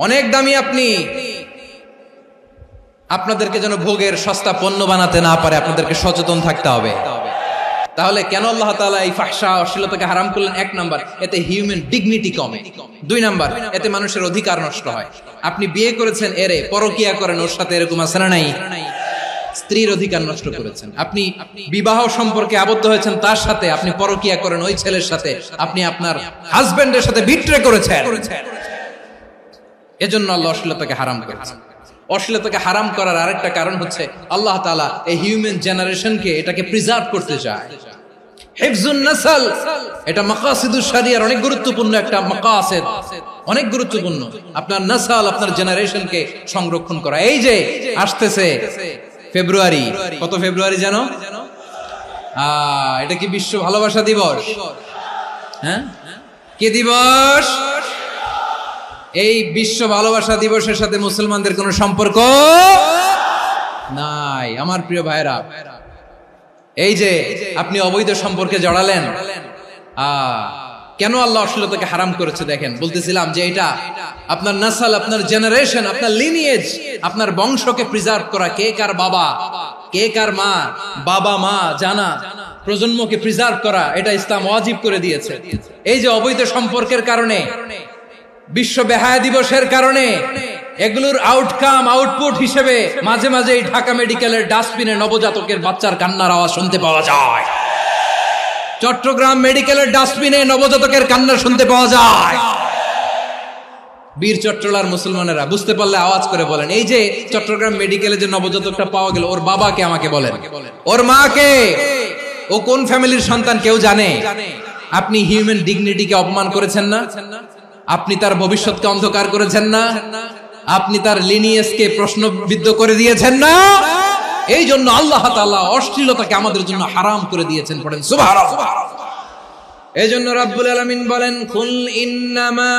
A: অনেক দামি আপনি। আপনাদেরকে যেন ভোগের সস্তা পণ্য বানাতে না পারে, আপনাদেরকে সচেতন থাকতে হবে। তাহলে কেন আল্লাহ তাআলা এই ফাহশা, অশ্লীলতাকে হারাম করলেন? 1 নাম্বার, এতে হিউম্যান ডিগনিটি কমে। 2 নাম্বার, এতে মানুষের অধিকার নষ্ট হয়। আপনি বিয়ে করেছেন, এরে পরকিয়া করেন, ওর সাথে এরকম আছে না নাই? স্ত্রীর অধিকার নষ্ট করেছেন। আপনি বিবাহ সম্পর্কে আবদ্ধ হয়েছেন তার সাথে, আপনি পরকিয়া করেন ওই ছেলের সাথে, আপনি আপনার হাজবেন্ডের সাথে বিট্রে করেছেন। এজন্য আল্লাহ অশ্লীলতাকে হারাম করেছেন। অশ্লীলতাকে হারাম করার আরেকটা কারণ হচ্ছে আল্লাহ তাআলা এই হিউম্যান জেনারেশনকে এটাকে প্রিজার্ভ করতে চায়। হিফজুন নাসল, এটা মাকাসিদুশ শরিয়ার অনেক গুরুত্বপূর্ণ একটা মাকাসিদ, অনেক গুরুত্বপূর্ণ। আপনার নাসল, আপনার জেনারেশনকে সংরক্ষণ করা। এই যে আসতেছে ফেব্রুয়ারি, কত ফেব্রুয়ারি জানো? এটা কি বিশ্ব ভালোবাসা দিবস? হ্যাঁ, কি দিবস? এই বিশ্ব ভালোবাসা দিবসের সাথে মুসলমানদের কোনো সম্পর্ক নাই। আমার প্রিয় ভাইরা, এই যে আপনি অবৈধ সম্পর্কে জড়ালেন, কেন আল্লাহ অশ্লীলতাকে হারাম করেছে দেখেন। বলতেছিলাম যে এটা আপনার নাসল, আপনার জেনারেশন, আপনার লিনিয়েজ, আপনার বংশকে প্রিজার্ভ করা। কে কার বাবা, কে কার মা, বাবা মা জানা, প্রজন্মকে প্রিজার্ভ করা, এটা ইসলাম ওয়াজিব করে দিয়েছে। এই যে অবৈধ সম্পর্কের কারণে, বিশ্ব বেহায়া দিবসের কারণে, এগুলোর আউটকাম, আউটপুট হিসেবে মাঝে মাঝে ঢাকা মেডিকেলের ডাস্টবিনে নবজাতকের বাচ্চার কান্নার আওয়াজ শুনতে পাওয়া যায়। চট্টগ্রাম মেডিকেলের ডাস্টবিনে নবজাতকের কান্না শুনতে পাওয়া যায়। বীর চট্টলার মুসলমানেরা বুঝতে পারলে আওয়াজ করে বলেন, এই যে চট্টগ্রাম মেডিকেলে যে নবজাতকটা পাওয়া গেল, ওর বাবাকে আমাকে বলেন, ওর মাকে, ও কোন ফ্যামিলির সন্তান কেউ জানে? আপনি হিউম্যান ডিগনিটিকে অপমান করেছেন না? আপনি তার ভবিষ্যৎকে অন্ধকার করেছেন না? আপনি তার লিনিয়েজকে প্রশ্নবিদ্ধ করে দিয়েছেন না? এই জন্য আল্লাহ তাআলা অশ্লীলতাকে আমাদের জন্য হারাম করে দিয়েছেন। পড়েন সুবহানাল্লাহ। এই জন্য রাব্বুল আলামিন বলেন, কুল ইন্নামা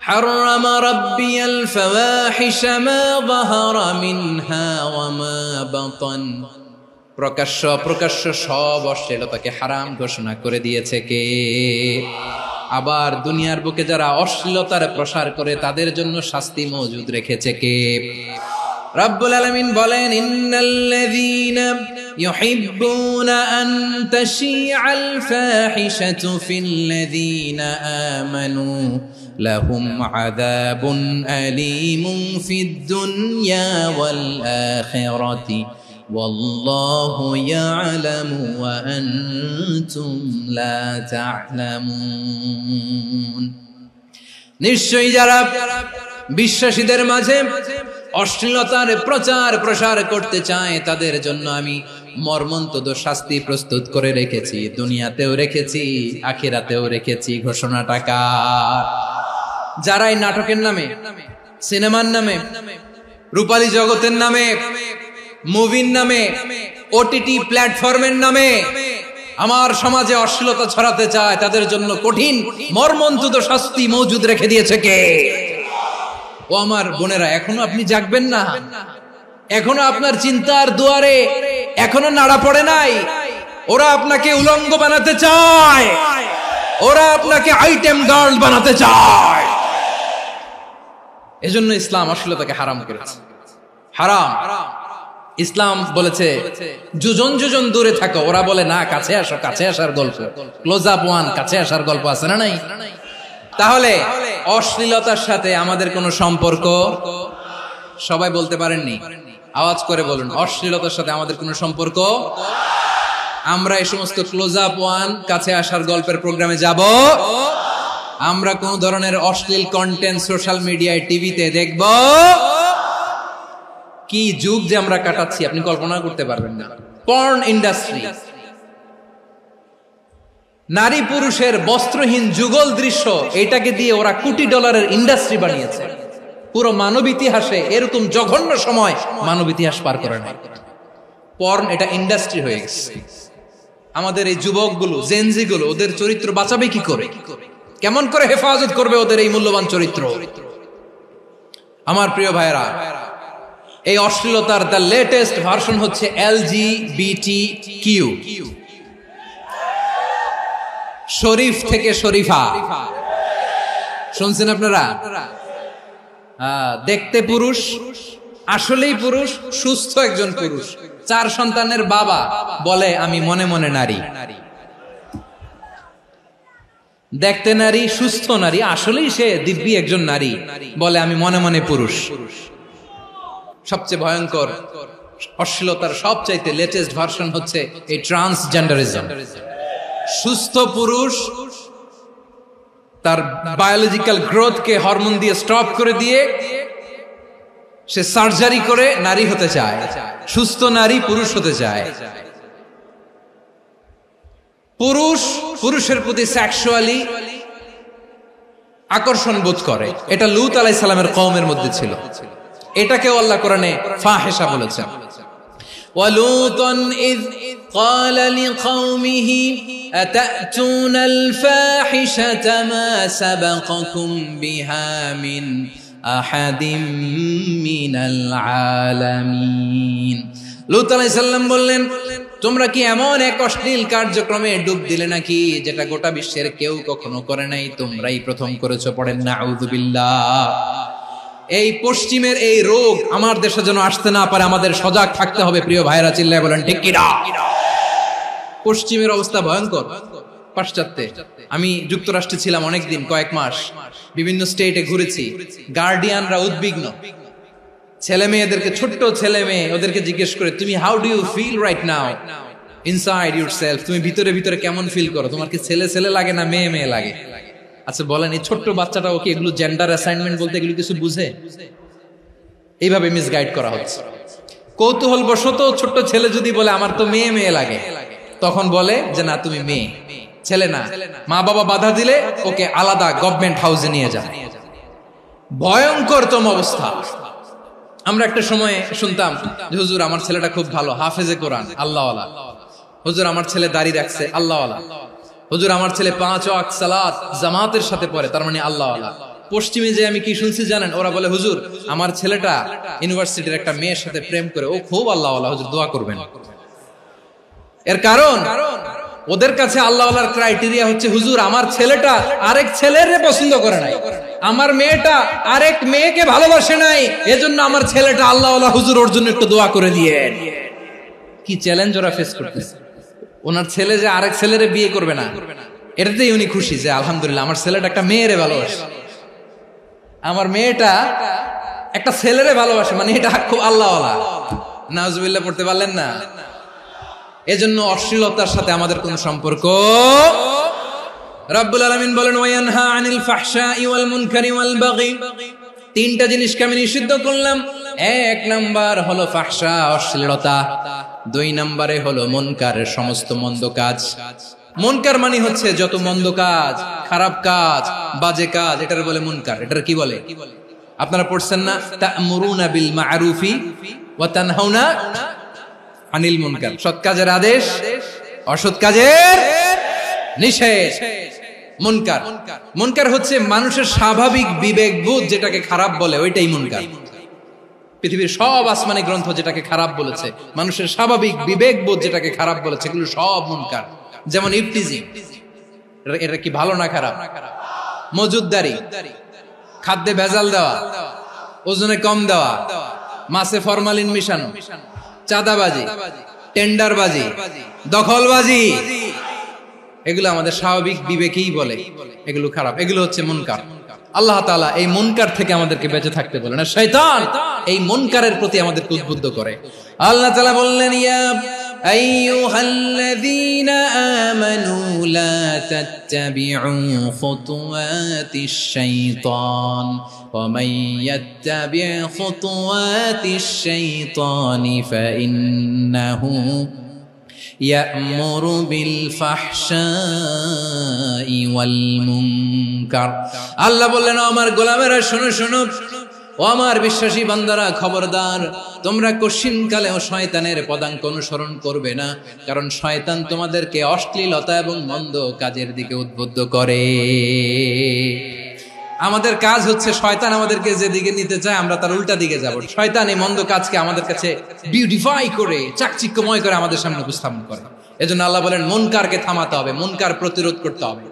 A: হারামা রাব্বিয়াল ফাওয়াহিশা মা যাহারা মিনহা ওয়া মা বাতান। প্রকাশ্য অপ্রকাশ্য সব অশ্লীলতাকে হারাম ঘোষণা করে দিয়েছে কে? আবার দুনিয়ার বুকে যারা অশ্লীলতার প্রসার করে তাদের জন্য শাস্তি মজুদ রেখেছে কে? রব্বুল আলামিন বলেন ইন্নাল্লাযীনা ইউহিব্বুনা আন তাশিআল ফাহিশাতু ফিল্লাযীনা আমানু লাহুম আযাবুন আলীমুন ফিদ দুনিয়া ওয়াল আখিরাতি ওয়াল্লাহু ইয়ালামু ওয়া আনতুম লা তা'লামুন। নিশ্চয়ই যারা বিশ্বাসীদের মাঝে অশ্লীলতার প্রচার প্রসার করতে চায় তাদের জন্য আমি মর্মন্তুদ শাস্তি প্রস্তুত করে রেখেছি, দুনিয়াতেও রেখেছি, আখিরাতেও রেখেছি। ঘোষণাটা কার? যারা এই নাটকের নামে, সিনেমার নামে, রূপালী জগতের নামে, মুভির নামে, ওটিটি প্ল্যাটফর্মের নামে আমার সমাজে অশ্লীলতা ছড়াতে চায় তাদের জন্য কঠিন মর্মন্তুদ শাস্তি মজুদ রেখে দিয়েছে কে? ও আমার বোনেরা, এখনো আপনি জাগবেন না? এখনো আপনার চিন্তার দুয়ারে এখনো নাড়া পড়ে নাই? ওরা আপনাকে উলঙ্গ বানাতে চায়, ওরা আপনাকে আইটেম গার্ল বানাতে চায়। এজন্য ইসলাম অশ্লীলতাকে হারাম করেছে। হারাম। ইসলাম বলেছে যোজন যোজন দূরে থাকো, ওরা বলে না কাছে আসো, কাছে আসার গল্প, ক্লোজ আপ ওয়ান, কাছে আসার গল্প আছে না নাই? তাহলে অশ্লীলতার সাথে আমাদের কোনো সম্পর্ক? সবাই বলতে পারেননি, আওয়াজ করে বলুন, অশ্লীলতার সাথে আমাদের কোনো সম্পর্ক? আমরা এই সমস্ত ক্লোজ আপ ওয়ান, কাছে আসার গল্পের প্রোগ্রামে যাব? আমরা কোন ধরনের অশ্লীল কন্টেন্ট সোশ্যাল মিডিয়ায়, টিভিতে দেখব? কি যুগ যে আমরা কাটাচ্ছি আপনি কল্পনা করতে পারবেন না। পর্ন ইন্ডাস্ট্রি, নারী পুরুষের বস্ত্রহীন যুগল দৃশ্য, এটাকে দিয়ে ওরা কোটি ডলারের ইন্ডাস্ট্রি বানিয়েছে। পুরো মানব ইতিহাসে এরকম জঘন্য সময় মানব ইতিহাস পার করে নাই। পর্ন এটা ইন্ডাস্ট্রি হয়ে গেছে। আমাদের এই যুবকগুলো, জেনজি গুলো, ওদের চরিত্র বাঁচাবে কি করে? কেমন করে হেফাজত করবে ওদের এই মূল্যবান চরিত্র? আমার প্রিয় ভাইরা, এই অশ্লীলতার দ্য লেটেস্ট ভার্সন হচ্ছে LGBTQ, শরীফ থেকে শরীফা। শুনছেন আপনারা? দেখতে পুরুষ, আসলেই পুরুষ, সুস্থ একজন পুরুষ, 4 সন্তানের বাবা, বলে আমি মনে মনে নারী। দেখতে নারী, সুস্থ নারী, আসলেই সে দিব্যি একজন নারী, বলে আমি মনে মনে পুরুষ। সবচেয়ে ভয়ঙ্কর অশ্লীলতার সবচাইতে লেটেস্ট ভার্সন হচ্ছে এই ট্রান্সজেন্ডারিজম। সুস্থ পুরুষ তার বায়োলজিক্যাল গ্রোথকে হরমোন দিয়ে স্টপ করে দিয়ে সে সার্জারি করে নারী হতে চায়। সুস্থ নারী পুরুষ হতে চায়। পুরুষ পুরুষের প্রতি সেক্সুয়ালি আকর্ষণ বোধ করে। এটা লূত আলাইহিস সালামের কওমের মধ্যে ছিল। এটাকে আল্লাহ কোরআনে ফাহিশা বলেছেন। ওয়ালুতান ইয ক্বালা লিকাওমিহি আতা'তুনাল ফাহিশাতা মা সাবাকাকুম বিহা মিন আহাদিম মিনাল আলামিন। লূত আলাইহিস সালাম বললেন, তোমরা কি এমন এক অশ্লীল কার্যক্রমে ডুব দিলে নাকি যেটা গোটা বিশ্বের কেউ কখনো করে নাই? তোমরাই প্রথম করেছো। পড়েন নাউযুবিল্লাহ। এই পশ্চিমের এই রোগ আমার দেশে যেন আসতে না পারে, আমাদের সজাগ থাকতে হবে। প্রিয় ভাইরা, চিল্লায় বলেন ঠিক কি না? পশ্চিমের অবস্থা ভয়ঙ্কর। পাশ্চাত্যে আমি যুক্তরাষ্ট্রে ছিলাম অনেকদিন, কয়েক মাস, বিভিন্ন স্টেটে ঘুরেছি। গার্ডিয়ানরা উদ্বিগ্ন, ছেলে মেয়েদেরকে, ছোট্ট ছেলে মেয়ে, ওদেরকে জিজ্ঞেস করে, তুমি how do you feel right now inside yourself? তুমি ভিতরে ভিতরে কেমন ফিল করো? তোমার কি ছেলে ছেলে লাগে না মেয়ে মেয়ে লাগে? আচ্ছা বলেন, এই ছোট্ট বাচ্চাটা ওকে এগুলো জেন্ডার অ্যাসাইনমেন্ট বলতে এগুলো কিছু বুঝে? এইভাবে মিসগাইড করা হচ্ছে। কৌতূহল বশত ছোট্ট ছেলে যদি বলে আমার তো মেয়ে মেয়ে লাগে, তখন বলে যে না তুমি মেয়ে, ছেলে না। মা বাবা বাধা দিলে ওকে আলাদা গভর্নমেন্ট হাউসে নিয়ে যায়। ভয়ঙ্করতম অবস্থা। আমরা একটা সময় শুনতাম যে হুজুর আমার ছেলেটা খুব ভালো, হাফেজে কোরআন, আল্লাহওয়ালা। হুজুর আমার ছেলে দাড়ি রাখছে, আল্লাহওয়ালা। হুজুর আমার ছেলে 5 ওয়াক্ত সালাত জামাতের সাথে পড়ে, তার মানে আল্লাহওয়ালা। পশ্চিমে যে আমি কি শুনছি জানেন? ওরা বলে হুজুর আমার ছেলেটা ইউনিভার্সিটির একটা মেয়ের সাথে প্রেম করে, ও খুব আল্লাহওয়ালা, হুজুর দোয়া করবেন। এর কারণ ওদের কাছে আল্লাহওয়ালার ক্রাইটেরিয়া হচ্ছে হুজুর আমার ছেলেটা আরেক ছেলের পছন্দ করে নাই, আমার মেয়েটা আরেক মেয়েকে ভালোবাসে নাই, এজন্য আমার ছেলেটা আল্লাহওয়ালা হুজুর ওর জন্য একটু দোয়া করে দিয়ে। কি চ্যালেঞ্জ ওরা ফেস করতেছে। ওনার ছেলে যে আরেক ছেলের বিয়ে করবে না, এটাতেই উনি খুশি যে আলহামদুলিল্লাহ আমার ছেলেটা একটা মেয়েরে ভালোবাসে, আমার মেয়েটা একটা ছেলেরে ভালোবাসে, মানে এটা খুব আল্লাহওয়ালা। নাউজুবিল্লাহ পড়তে পারলেন না? এজন্য অশ্লীলতার সাথে আমাদের কোন সম্পর্ক। রব্বুল আলামিন বলেন ওয়ায়ানহা আনিল ফাহশাই ওয়াল মুনকারি ওয়াল বাগি, তিনটা জিনিসকে আমি নিষিদ্ধ করলাম। এক নাম্বার হলো ফাহশা, অশ্লীলতা। দুই নম্বরে হলো মুনকারের সমস্ত মন্দ কাজ। মুনকার মানে হচ্ছে যত মন্দ কাজ, খারাপ কাজ, বাজে কাজ, এটার বলে মুনকার। এটার কি বলে? আপনারা পড়ছেন না তা'মুরুনা বিল মা'রুফি ওয়া তানহাউনা আনিল মুনকার, সৎ কাজের আদেশ, অসৎ কাজের নিষেধ। মুনকার, মুনকার হচ্ছে মানুষের স্বাভাবিক বিবেকবোধ যেটাকে খারাপ বলে, ওইটাই মুনকার। পৃথিবীর সব আসমানি গ্রন্থ যেটাকে খারাপ বলেছে, মানুষের স্বাভাবিক বিবেকবোধ যেটাকে খারাপ বলেছে, এগুলো সব মুনকার। যেমন ইফতিজিং, এটা কি ভালো না খারাপ? মজুদদারি, খাদ্যে ভেজাল দেওয়া, ওজনে কম দেওয়া, মাছে ফরমালিন মিশানো, চাঁদাবাজি, টেন্ডারবাজি, দখলবাজি, এগুলো আমাদের স্বাভাবিক বিবেকেই বলে এগুলো খারাপ, এগুলো হচ্ছে মুনকার। আল্লাহ তাআলা এই মুনকার থেকে আমাদেরকে বেঁচে থাকতে বলেন, আর শয়তান এই মুনকারের প্রতি আমাদেরকে উদ্বুদ্ধ করে। আল্লাহ তাআলা বললেন ইয়া আইয়ুহাল্লাযীনা আমানু লা তাত্তাবিউ খুতুওয়াতিশ শাইতান ওয়া মান ইয়াত্তাবি' খুতুওয়াতিশ শাইতানি ফাইন্নাহু ইয়া'মুরু বিল ফাহশাই ওয়াল মুনকার। আল্লাহ বললেন আমার গোলামেরা শোনো শোনো, ও আমার বিশ্বাসী বান্দারা খবরদার, তোমরা কশিনকালেও শয়তানের পদাঙ্ক অনুসরণ করবে না, কারণ শয়তান তোমাদেরকে অশ্লীলতা এবং মন্দ কাজের দিকে উদ্বুদ্ধ করে। আমাদের কাজ হচ্ছে শয়তান আমাদেরকে যেদিকে নিতে চায় আমরা তার উল্টা দিকে যাব। শয়তান এই মন্দ কাজকে আমাদের কাছে বিউটিফাই করে, চাকচিক্যময় করে আমাদের সামনে উপস্থাপন করে। এজন্য আল্লাহ বলেন মুনকারকে থামাতে হবে, মুনকার প্রতিরোধ করতে হবে।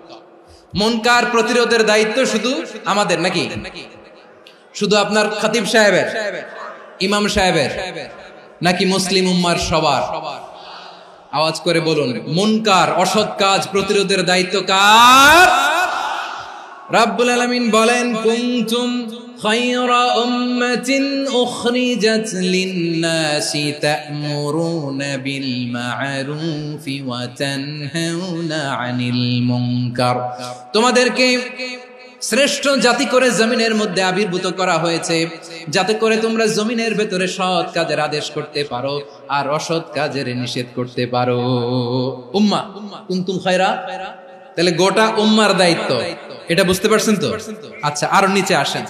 A: মুনকার প্রতিরোধের দায়িত্ব শুধু আমাদের নাকি? শুধু আপনার খতিব সাহেবের, ইমাম সাহেবের, নাকি মুসলিম উম্মার সবার? আওয়াজ করে বলুন, মুনকার অসৎ কাজ প্রতিরোধের দায়িত্ব কার? রাব্বুল আলামিন বলেন কুনতুম খায়রা উম্মাতিন উখরিজাত লিন-নাসি তা'মুরুনা বিল মা'রুফি ওয়া তানহাউনা আনিল মুনকার। তোমাদেরকে শ্রেষ্ঠ জাতি করে জমিনের মধ্যে আবির্ভূত করা হয়েছে, যাতে করে তোমরা জমিনের ভেতরে সৎ কাজের আদেশ করতে পারো আর অসৎ কাজের নিষেধ করতে পারো। উম্মাহ, কুনতুম খায়রা, তাহলে গোটা উম্মার দায়িত্ব, এটা বুঝতে পারছেন তো? আচ্ছা, আরো নিচে আসেন।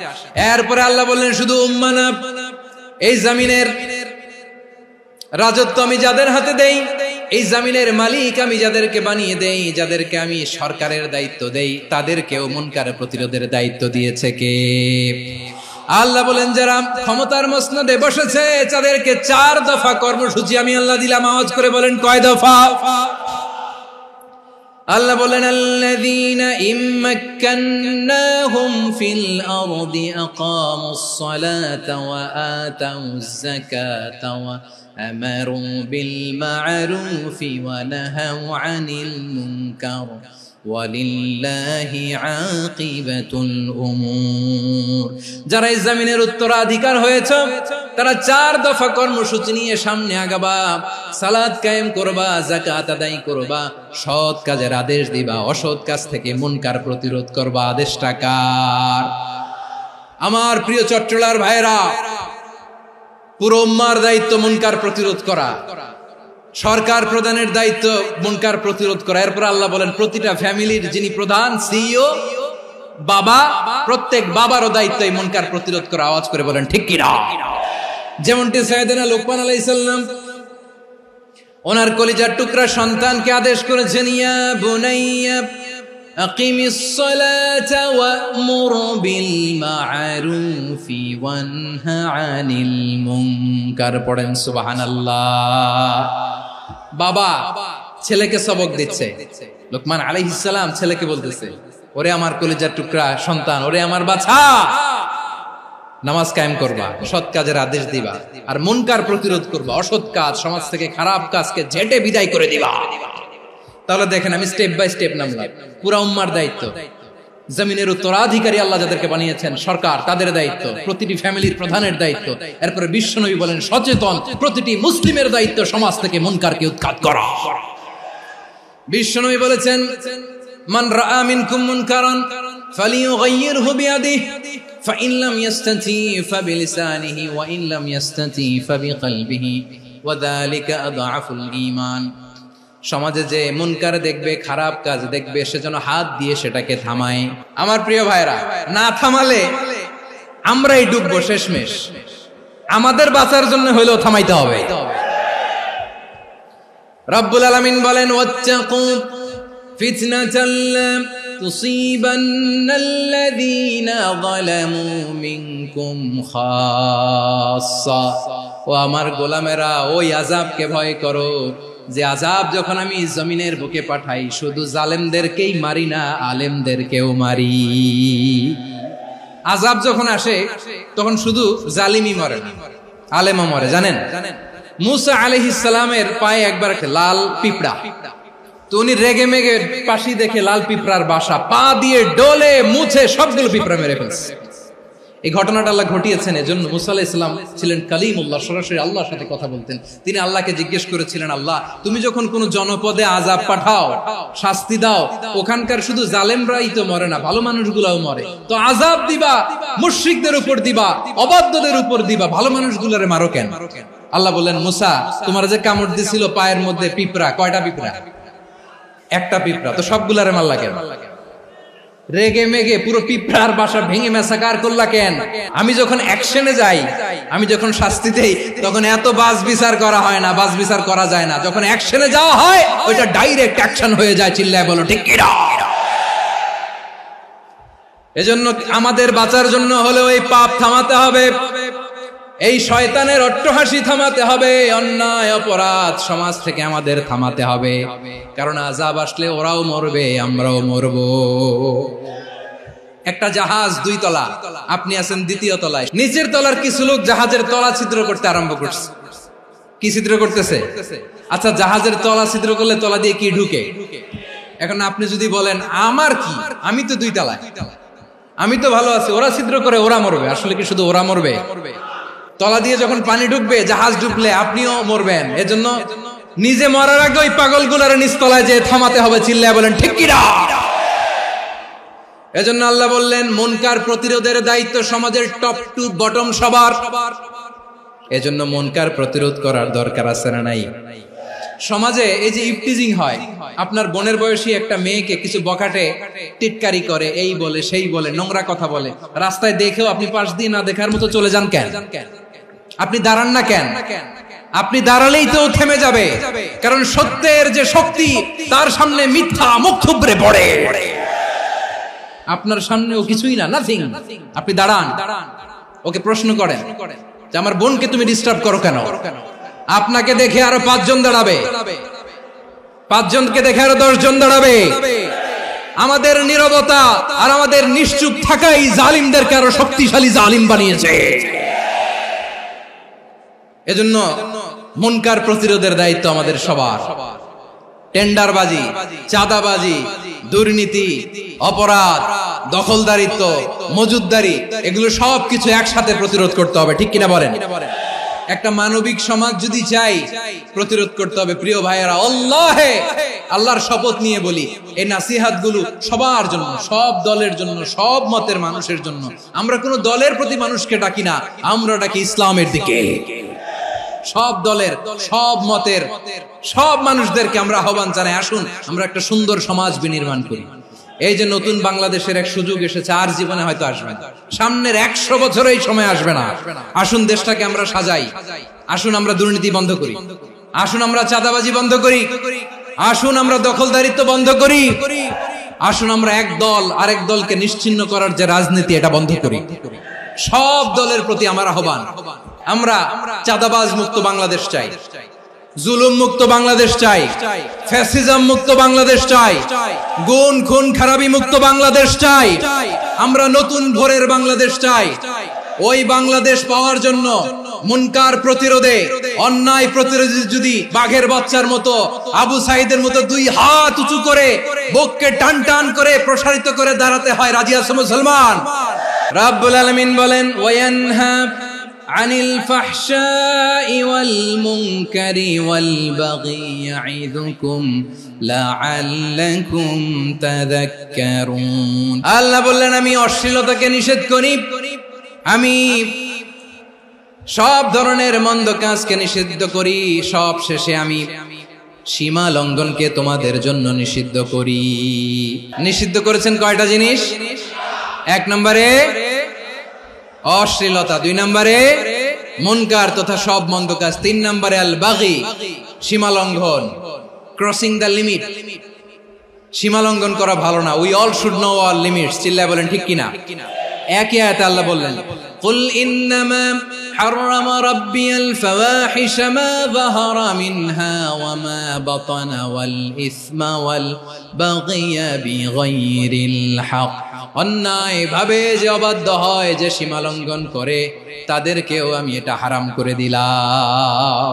A: এরপরে আল্লাহ বললেন শুধু উম্মাহ না, এই জমিনের রাজত্ব আমি যাদের হাতে দেই, এই জমিনের মালিক আমি যাদেরকে বানিয়ে দেই, যাদেরকে আমি সরকারের দায়িত্ব দেই, তাদেরকেও মুনকার প্রতিরোধের দায়িত্ব দিয়েছে কে? আল্লাহ বলেন যারা ক্ষমতার মসনদে বসেছে তাদেরকে 4 দফা কর্মসূচি আমি আল্লাহ দিলাম। আওয়াজ করে বলেন কয় দফা? আল্লাহ বলেন আল্লাযীনা ইম্মাক্কান্নাহুম ফিল আরদি আকামুস সালাতা ওয়া আতাউয যাকাতা ওয়া আমারু বিল মা'রুফি ওয়া নাহাউ আনিল মুনকার ওয়ালিল্লাহি আকিবাতুল উমুর। যারা এই জমিনের উত্তরাধিকার হয়েছে তারা 4 দফা কর্মসূচি নিয়ে সামনে আগাবা। সালাত কায়েম করবা, যাকাত আদায় করবা, সৎ কাজের আদেশ দিবা, অসৎ কাজ থেকে মুনকার প্রতিরোধ করবা। আদেশটা কার? আমার প্রিয় চট্টলার ভাইরা, পুরো উম্মার দায়িত্ব মুনকার প্রতিরোধ করা, সরকার প্রধানের দায়িত্ব মুনকার প্রতিরোধ করা। এরপর আল্লাহ বলেন প্রতিটা ফ্যামিলির যিনি প্রধান সিইও বাবা, প্রত্যেক বাবারও দায়িত্ব এই মুনকার প্রতিরোধ করা। আওয়াজ করে বলেন ঠিক কি না? যেমনটি সাইয়েদনা লোকমান আলাইহিস সালাম ওনার কলিজার টুকরা সন্তানকে আদেশ করেছেন, ইয়া বুনাইয়া আকিমিস সালাতা ওয়া'মুর বিল মা'রুফি ওয়ানহা আনিল মুনকার। পড়েন সুবহানাল্লাহ। বাবা ছেলেকে সবক দিচ্ছে। লোকমান আলাইহিস সালাম ছেলেকে বলতেছে, ওরে আমার কলিজার টুকরা সন্তান, ওরে আমার বাছা, নামাজ কায়েম করবা, সৎ কাজের আদেশ দিবা, আর মুনকার প্রতিরোধ করবা, অসৎ কাজ, সমাজ থেকে খারাপ কাজকে ঝেঁটে বিদায় করে দিবা। তাহলে দেখেন আমি স্টেপ বাই স্টেপ নামলাম। পুরা উম্মার দায়িত্ব, জমিনের উত্তরাধিকারী আল্লাহ যাদেরকে বানিয়েছেন সরকার, তাদের দায়িত্ব, প্রতিটি ফ্যামিলির প্রধানের দায়িত্ব। এরপরে বিশ্বনবী বলেন সচেতন প্রতিটি মুসলিমের দায়িত্ব সমাজ থেকে মুনকারকে উৎখাত করা। বিশ্বনবী বলেছেন, মান রাআ মিনকুম মুনকারান ফালিয়ুগাইয়িরহু বিয়াদিহি ফাইন লাম ইয়াস্তাতি ফাবিলিসানিহি ওয়া ইন লাম ইয়াস্তাতি ফাবিকলবিহি ওয়া যালিকা আযআফুল ঈমান। সমাজে যে মুনকার দেখবে, খারাপ কাজ দেখবে, সে যেন হাত দিয়ে সেটাকে থামায়। আমার প্রিয় ভাইরা, না থামালে আমরাই ডুববো শেষমেশ। আমাদের বাঁচার জন্য হইলেও থামাইতে হবে। রব্বুল আলামিন বলেন, ওয়াত্তাকু ফিতনাতাল লা তুসিবান্নাল্লাযীনা যালামু মিনকুম খাসসা। ও আমার গোলামেরা, ওই আযাবকে ভয় করো যে আযাব যখন আমি জমিনের বুকে পাঠাই শুধু জালেমদেরকেই মারি না, আলেমদেরকেও মারি। আযাব যখন আসে তখন শুধু জালিমই মরে না, আলেমও মরে। জানেন, মুসা আলাইহিস সালামের পায়ে একবার একটা লাল পিঁপড়া, তো উনি রেগে মেগে পাশি দেখে লাল পিঁপড়ার বাসা, পা দিয়ে ডলে মুছে সবগুলো পিঁপড়া মেরে ফেলছে। এই ঘটনাটা আল্লাহ ঘটিয়েছেন এজন্য মুসা আলাইহিস সালাম ছিলেন কালিমুল্লাহ, সরাসরি আল্লাহর সাথে কথা বলতেন। তিনি আল্লাহকে জিজ্ঞেস করেছিলেন, আল্লাহ তুমি যখন কোন জনপদে আযাব পাঠাও, শাস্তি দাও, ওখানকার শুধু জালেমরাই তো মরে না, ভালো মানুষগুলাও মরে, তো আযাব দিবা মুশরিকদের উপর দিবা, অবাধ্যদের উপর দিবা, ভালো মানুষগুলোরে মারো কেন? আল্লাহ বললেন, মুসা তোমার যে কামড় দিছিল পায়ের মধ্যে পিঁপড়া, কয়টা পিঁপড়া? একটা পিঁপড়া, তো সবগুলারে মারলা কেন? রেগে মেগে পুরো পিঁপড়ার বাসা ভেঙে মেসাকার করলা কেন? আমি যখন অ্যাকশনে যাই, আমি যখন শাস্তি দেই, তখন এত বাস বিচার করা হয় না, বাস বিচার করা যায় না। যখন অ্যাকশনে যাওয়া হয় ওইটা ডাইরেক্ট অ্যাকশন হয়ে যায়। চিল্লায় বলো ঠিক কিনা? এজন্য আমাদের বাঁচার জন্য হলেও এই পাপ থামাতে হবে, এই শয়তানের অট্টহাসি থামাতে হবে, অন্যায় অপরাধ সমাজ থেকে আমাদের থামাতে হবে। কারণ আযাব আসলে ওরাও মরবে, আমরাও মরব। একটা জাহাজ 2 তলা, আপনি আছেন 2য় তলায়, নিচের তলার কিছু লোক জাহাজের তলা ছিদ্র করতে আরম্ভ করছে। কি ছিদ্র করতেছে? আচ্ছা, জাহাজের তলা ছিদ্র করলে তলা দিয়ে কি ঢুকে? এখন আপনি যদি বলেন আমার কি, আমি তো 2 তলায়, আমি তো ভালো আছি, ওরা ছিদ্র করে ওরা মরবে। আসলে কি শুধু ওরা মরবে? তলা দিয়ে যখন পানি ঢুকবে, জাহাজ ঢুকলে আপনিও মরবেন। এজন্য নিজে মরার আগে ওই পাগলগুলোর নিচতলায় যে থামাতে হবে। চিল্লায় বলেন ঠিক কিনা? এজন্য আল্লাহ বললেন মুনকার প্রতিরোধের দায়িত্ব সমাজের টপ টু বটম সবার। এজন্য মুনকার প্রতিরোধ করার দরকার আছে না নাই? সমাজে এই যে ইফটিজিং হয়, আপনার বোনের বয়সী একটা মেয়েকে কিছু বকাটে টিটকারি করে, এই বলে সেই বলে, নোংরা কথা বলে, রাস্তায় দেখেও আপনি পাশ দিয়ে না দেখার মতো চলে যান কেন? আপনি দাঁড়ান না কেন? আপনি দাঁড়ালেই তো থেমে যাবে, কারণ সত্যের যে শক্তি তার সামনে মিথ্যা মুখ থুবড়ে পড়ে। আপনার সামনেও কিছুই না, নাথিং। আপনি দাঁড়ান, ওকে প্রশ্ন করেন যে আমার বোনকে তুমি ডিস্টার্ব করো কেন? আপনাকে দেখে আরো 5 জন দাঁড়াবে, 5 জনকে দেখে আরো 10 জন দাঁড়াবে। আমাদের নীরবতা আর আমাদের নিশ্চুপ থাকাই জালিমদেরকে আরো শক্তিশালী জালিম বানিয়েছে। এজন্য মুনকার প্রতিরোধের দায়িত্ব আমাদের সবার। টেন্ডারবাজি, চাঁদাবাজি, দুর্নীতি, অপরাধ, দখলদারিত্ব, মজুদদারি, এগুলো সবকিছু একসাথে প্রতিরোধ করতে হবে। ঠিক কিনা বলেন? একটা মানবিক সমাজ যদি চাই, প্রতিরোধ করতে হবে। প্রিয় ভাইয়েরা, আল্লাহর শপথ নিয়ে বলি, এই নাসিহাত গুলো সবার জন্য, সব দলের জন্য, সব মতের মানুষের জন্য। আমরা কোনো দলের প্রতি মানুষকে ডাকি না, আমরা ডাকি ইসলামের দিকে। সব দলের, সব মতের, সব মানুষদেরকে আমরা আহ্বান জানাই, আসুন আমরা একটা সুন্দর সমাজ বিনির্মাণ করি। এই যে নতুন বাংলাদেশের এক সুযোগ এসেছে, আর জীবনে হয়তো আসবে না, সামনের 100 বছর এই সময় আসবে না। আসুন দেশটাকে আমরা সাজাই, আসুন আমরা দুর্নীতি বন্ধ করি, আসুন আমরা চাঁদাবাজি বন্ধ করি, আসুন আমরা দখলদারিত্ব বন্ধ করি, আসুন আমরা এক দল আরেক দলকে নিশ্চিহ্ন করার যে রাজনীতি, এটা বন্ধ করি। সব দলের প্রতি আমার আহ্বান, আমরা চাঁদাবাজ মুক্ত বাংলাদেশ চাই, জুলুম মুক্ত বাংলাদেশ চাই, ফ্যাসিজম মুক্ত বাংলাদেশ চাই, গুণ খুন খারাপি মুক্ত বাংলাদেশ চাই, আমরা নতুন ভোরের বাংলাদেশ চাই। ওই বাংলাদেশ পাওয়ার জন্য মুনকার প্রতিরোধে, অন্যায় প্রতিরোধে যদি বাঘের বাচ্চার মতো, আবু সাইদের মতো দুই হাত উঁচু করে বুককে টান টান করে প্রসারিত করে দাঁড়াতে হয়, রাজি আছো মুসলমান? রাব্বুল আলামিন বলেন ওয়ায়ানহা আনিল ফাহশাই ওয়াল মুনকারি ওয়াল বাগি ইয়াইদুকুম লাআল্লাকুম তাযাক্কারুন। আল্লাহ বললেন আমি অশ্লীলতাকে নিষেধ করি, আমি সব ধরনের মন্দ কাজকে নিষিদ্ধ করি, সব শেষে আমি সীমা লঙ্ঘনকে তোমাদের জন্য নিষিদ্ধ করি। নিষিদ্ধ করেছেন কয়টা জিনিস? 1 নম্বরে অশ্লীলতা, 2 নম্বরে মুনকার তথা সব মন্দ কাজ, 3 নম্বরে আল বাগি সীমা লঙ্ঘন, ক্রসিং দ্য লিমিট। সীমা লঙ্ঘন করা ভালো না। We all should know our limits. চিল্লায় বলেন ঠিক কিনা? একই আয়াতে আল্লাহ বললেন কুল ইন্নামা হাররামা রাব্বিয়াল ফাওয়াহিশা মা যাহারা মিনহা ওয়া মা বাতানা ওয়াল ইসমা ওয়াল বাগিয়া বিগাইরিল হক। অন্যায় ভাবে যে অবাধ্য হয়, যে সীমা লঙ্ঘন করে, তাদেরকেও আমি এটা হারাম করে দিলাম।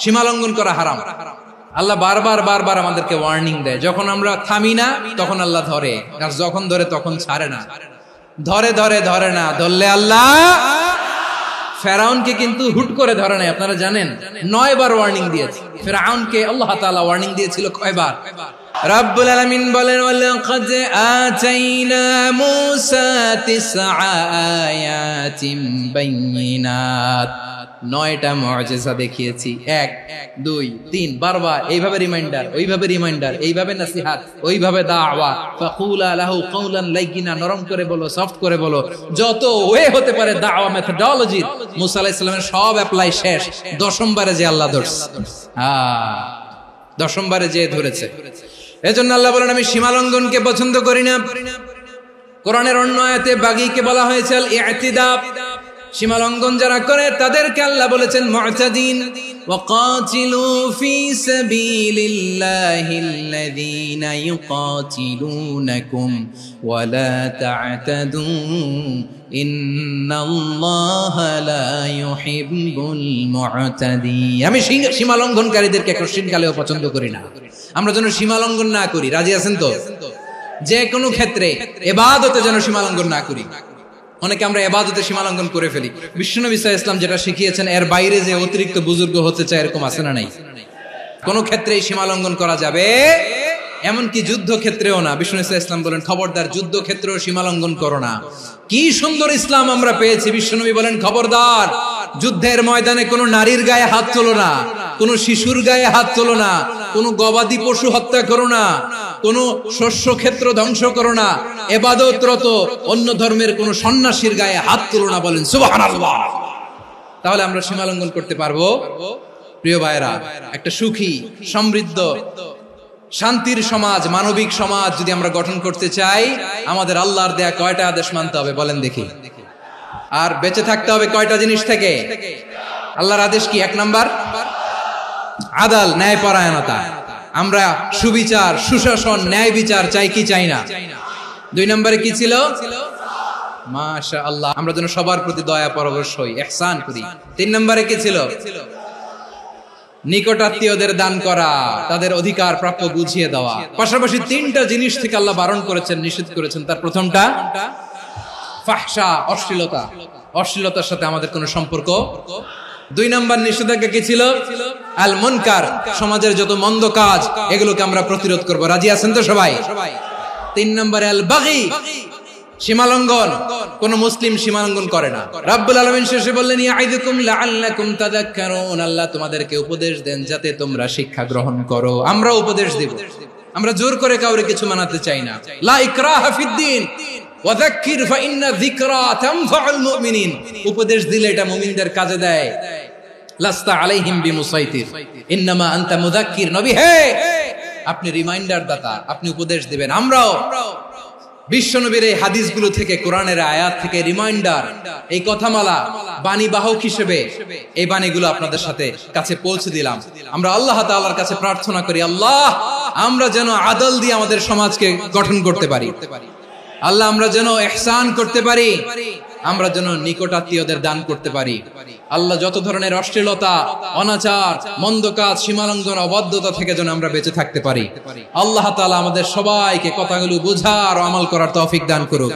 A: সীমা লঙ্ঘন করা হারাম। আল্লাহ বারবার বারবার আমাদেরকে ওয়ার্নিং দেয়। যখন আমরা থামি না তখন আল্লাহ ধরে, আর যখন ধরে তখন ছাড়ে না। ধরে ধরে ধরে না, ধরলে আল্লাহ। ফেরাউনকে কিন্তু হুট করে ধরে নাই, আপনারা জানেন 9 বার ওয়ার্নিং দিয়েছে। ফেরাউনকে আল্লাহ তাআলা ওয়ার্নিং দিয়েছিল কয়বার? রাব্বুল আলামিন বলেন ওয়ালাকাদ আতাইনা মূসা 9 আয়াতিন বাইয়িনাত। 9টা মুআজিজা দেখিয়েছি, 1 2 3 বারবার এইভাবে রিমাইন্ডার, ওইভাবে রিমাইন্ডার, এইভাবে নসিহত, ওইভাবে দাওয়া। ফাকুলা লাহু কাওলান লাইয়িনা, নরম করে বলো, সফট করে বলো, যত ওয়ে হতে পারে দাওয়া মেথডোলজি। মুসা আলাইহিস সালামের সব অ্যাপ্লাই শেষ, 10ম বারে যে আল্লাহ ধরছে। 10ম বারে যে ধরেছে। এজন্য আল্লাহ বলেন আমি সীমা লঙ্ঘনকে পছন্দ করি না। কোরআনের অন্য আয়াতে বাগীকে বলা হয়েছে আল ইতিদা। সীমা লঙ্ঘন যারা করে তাদেরকে আল্লাহ বলেছেন মুতাদিন। ওয়াকাতিলু ফি সাবিলিল্লাহিল্লাযীনা ইউকাতিলুনাকুম ওয়া লা তা'তাদু ইন্নাল্লাহা লা ইউহিব্বুল মুতাদিন। আমি সীমা লঙ্ঘনকারীদেরকে কোশ্চিনকালেও পছন্দ করি না। আমরা যেন সীমা লঙ্ঘন না করি, রাজি আছেন তো? যে কোনো ক্ষেত্রে ইবাদতে যেন সীমা লঙ্ঘন না করি। অনেকে আমরা ইবাদতে সীমা লঙ্ঘন করে ফেলি। বিশ্বনবী সাল্লাল্লাহু আলাইহি ওয়াসাল্লাম যেটা শিখিয়েছেন এর বাইরে যে অতিরিক্ত বুজুর্গ হতে চায়, এরকম আছে না নাই? কোন ক্ষেত্রেই সীমা লঙ্ঘন করা যাবে, এমনকি যুদ্ধ ক্ষেত্রেও না। বিশ্বনবী সাল্লাল্লাহু আলাইহি ওয়াসাল্লাম বলেন খবরদার যুদ্ধ ক্ষেত্রেও সীমা লঙ্ঘন করো না। কি সুন্দর ইসলাম আমরা পেয়েছি। বিশ্বনবী বলেন খবরদার যুদ্ধের ময়দানে কোনো নারীর গায়ে হাত তোলো না, কোনো শিশুর গায়ে হাত তোলো না, কোনো গবাদি পশু হত্যা করো না, কোনো শস্য ক্ষেত্র ধ্বংস করো না, ইবাদতরত অন্য ধর্মের কোনো সন্ন্যাসীর গায়ে হাত তোলো না। বলেন সুবহানাল্লাহ। তাহলে আমরা সীমা লঙ্ঘন করতে পারবো? প্রিয় ভাইরা, একটা সুখী, সমৃদ্ধ, শান্তির সমাজ, মানবিক সমাজ যদি আমরা গঠন করতে চাই, আমাদের আল্লাহর দেয়া কয়টা আদেশ মানতে হবে বলেন দেখি? আর বেঁচে থাকতে হবে কয়টা জিনিস থেকে? আল্লাহর আদেশ কি? 1 নাম্বার আদাল, ন্যায়পরায়ণতা। আমরা সুবিচার, সুশাসন, ন্যায় বিচার চাই কি চাই না? 2 নম্বরে কি ছিল? মাশাআল্লাহ, আমরা যেন সবার প্রতি দয়া পরবশ হই, ইহসান করি। 3 নম্বরে কি ছিল? নিকটাত্মীয়দের দান করা, তাদের অধিকার প্রাপ্য বুঝিয়ে দেওয়া। পাশাপাশি 3টা জিনিস থেকে আল্লাহ বারণ করেছেন, নিষেধ করেছেন। তার প্রথমটা ফাহশা, অশ্লীলতা। অশ্লীলতার সাথে আমাদের কোনো সম্পর্ক। 2 নম্বর নিষেধাজ্ঞা কি ছিল? আল মুনকার, সমাজের যত মন্দ কাজ এগুলোকে আমরা প্রতিরোধ করব। রাজি আছেন তো সবাই? 3 নম্বরে আল বাগী, সীমালঙ্ঘন। কোন মুসলিম সীমালঙ্ঘন করে না। রাব্বুল আলামিন শেষে বললেন ইয়াইদুকুম লাআল্লাকুম তাযাক্কারুন। আল্লাহ তোমাদেরকে উপদেশ দেন যাতে তোমরা শিক্ষা গ্রহণ করো। আমরা উপদেশ দেব, আমরা জোর করে কাউরে কিছু মানাতে চাই না। লা ইকরাহা ফিদ্দিন ওয়াযাক্কির ফাইন্না যিকরা তানফাউল মুমিনিন। উপদেশ দিলে এটা মুমিনদের কাজে দেয়। লাস্তা আলাইহিম বিমুসাইতির ইন্নামা আনতা মুযাক্কির। নবী হে, আপনি রিমাইন্ডার দাতা, আপনি উপদেশ দিবেন। আমরাও বিশ্বনবীর এই হাদিসগুলো থেকে, কোরআনের আয়াত থেকে রিমাইন্ডার, এই কথামালা বাণী বাহক হিসেবে এই বাণীগুলো আপনাদের সাথে কাছে পৌঁছে দিলাম। আমরা আল্লাহ তাআলার কাছে প্রার্থনা করি, আল্লাহ আমরা যেন আদল দিয়ে আমাদের সমাজকে গঠন করতে পারি। আল্লাহ আমরা যেন ইহসান করতে পারি, আমরা যেন নিকটাত্মীয়দের দান করতে পারি। আল্লাহ যত ধরনের অশ্লীলতা, অনাচার, মন্দ কাজ, সীমালঙ্ঘন, অবাধ্যতা থেকে যেন আমরা বেঁচে থাকতে পারি। আল্লাহ তাআলা আমাদের সবাইকে কথাগুলো বুঝার ও আমল করার তৌফিক দান করুক।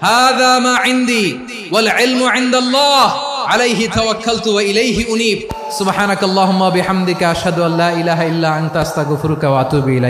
A: হাযা মা ইনদি ওয়াল ইলমু ইনদাল্লাহ আলাইহি তাওয়াক্কালতু ওয়া ইলাইহি উনীব। সুবহানাকাল্লাহুম্মা বিহামদিকা আশহাদু আল্লা ইলাহা ইল্লা আনতা আস্তাগফিরুকা ওয়া আতুবু ইলাইক।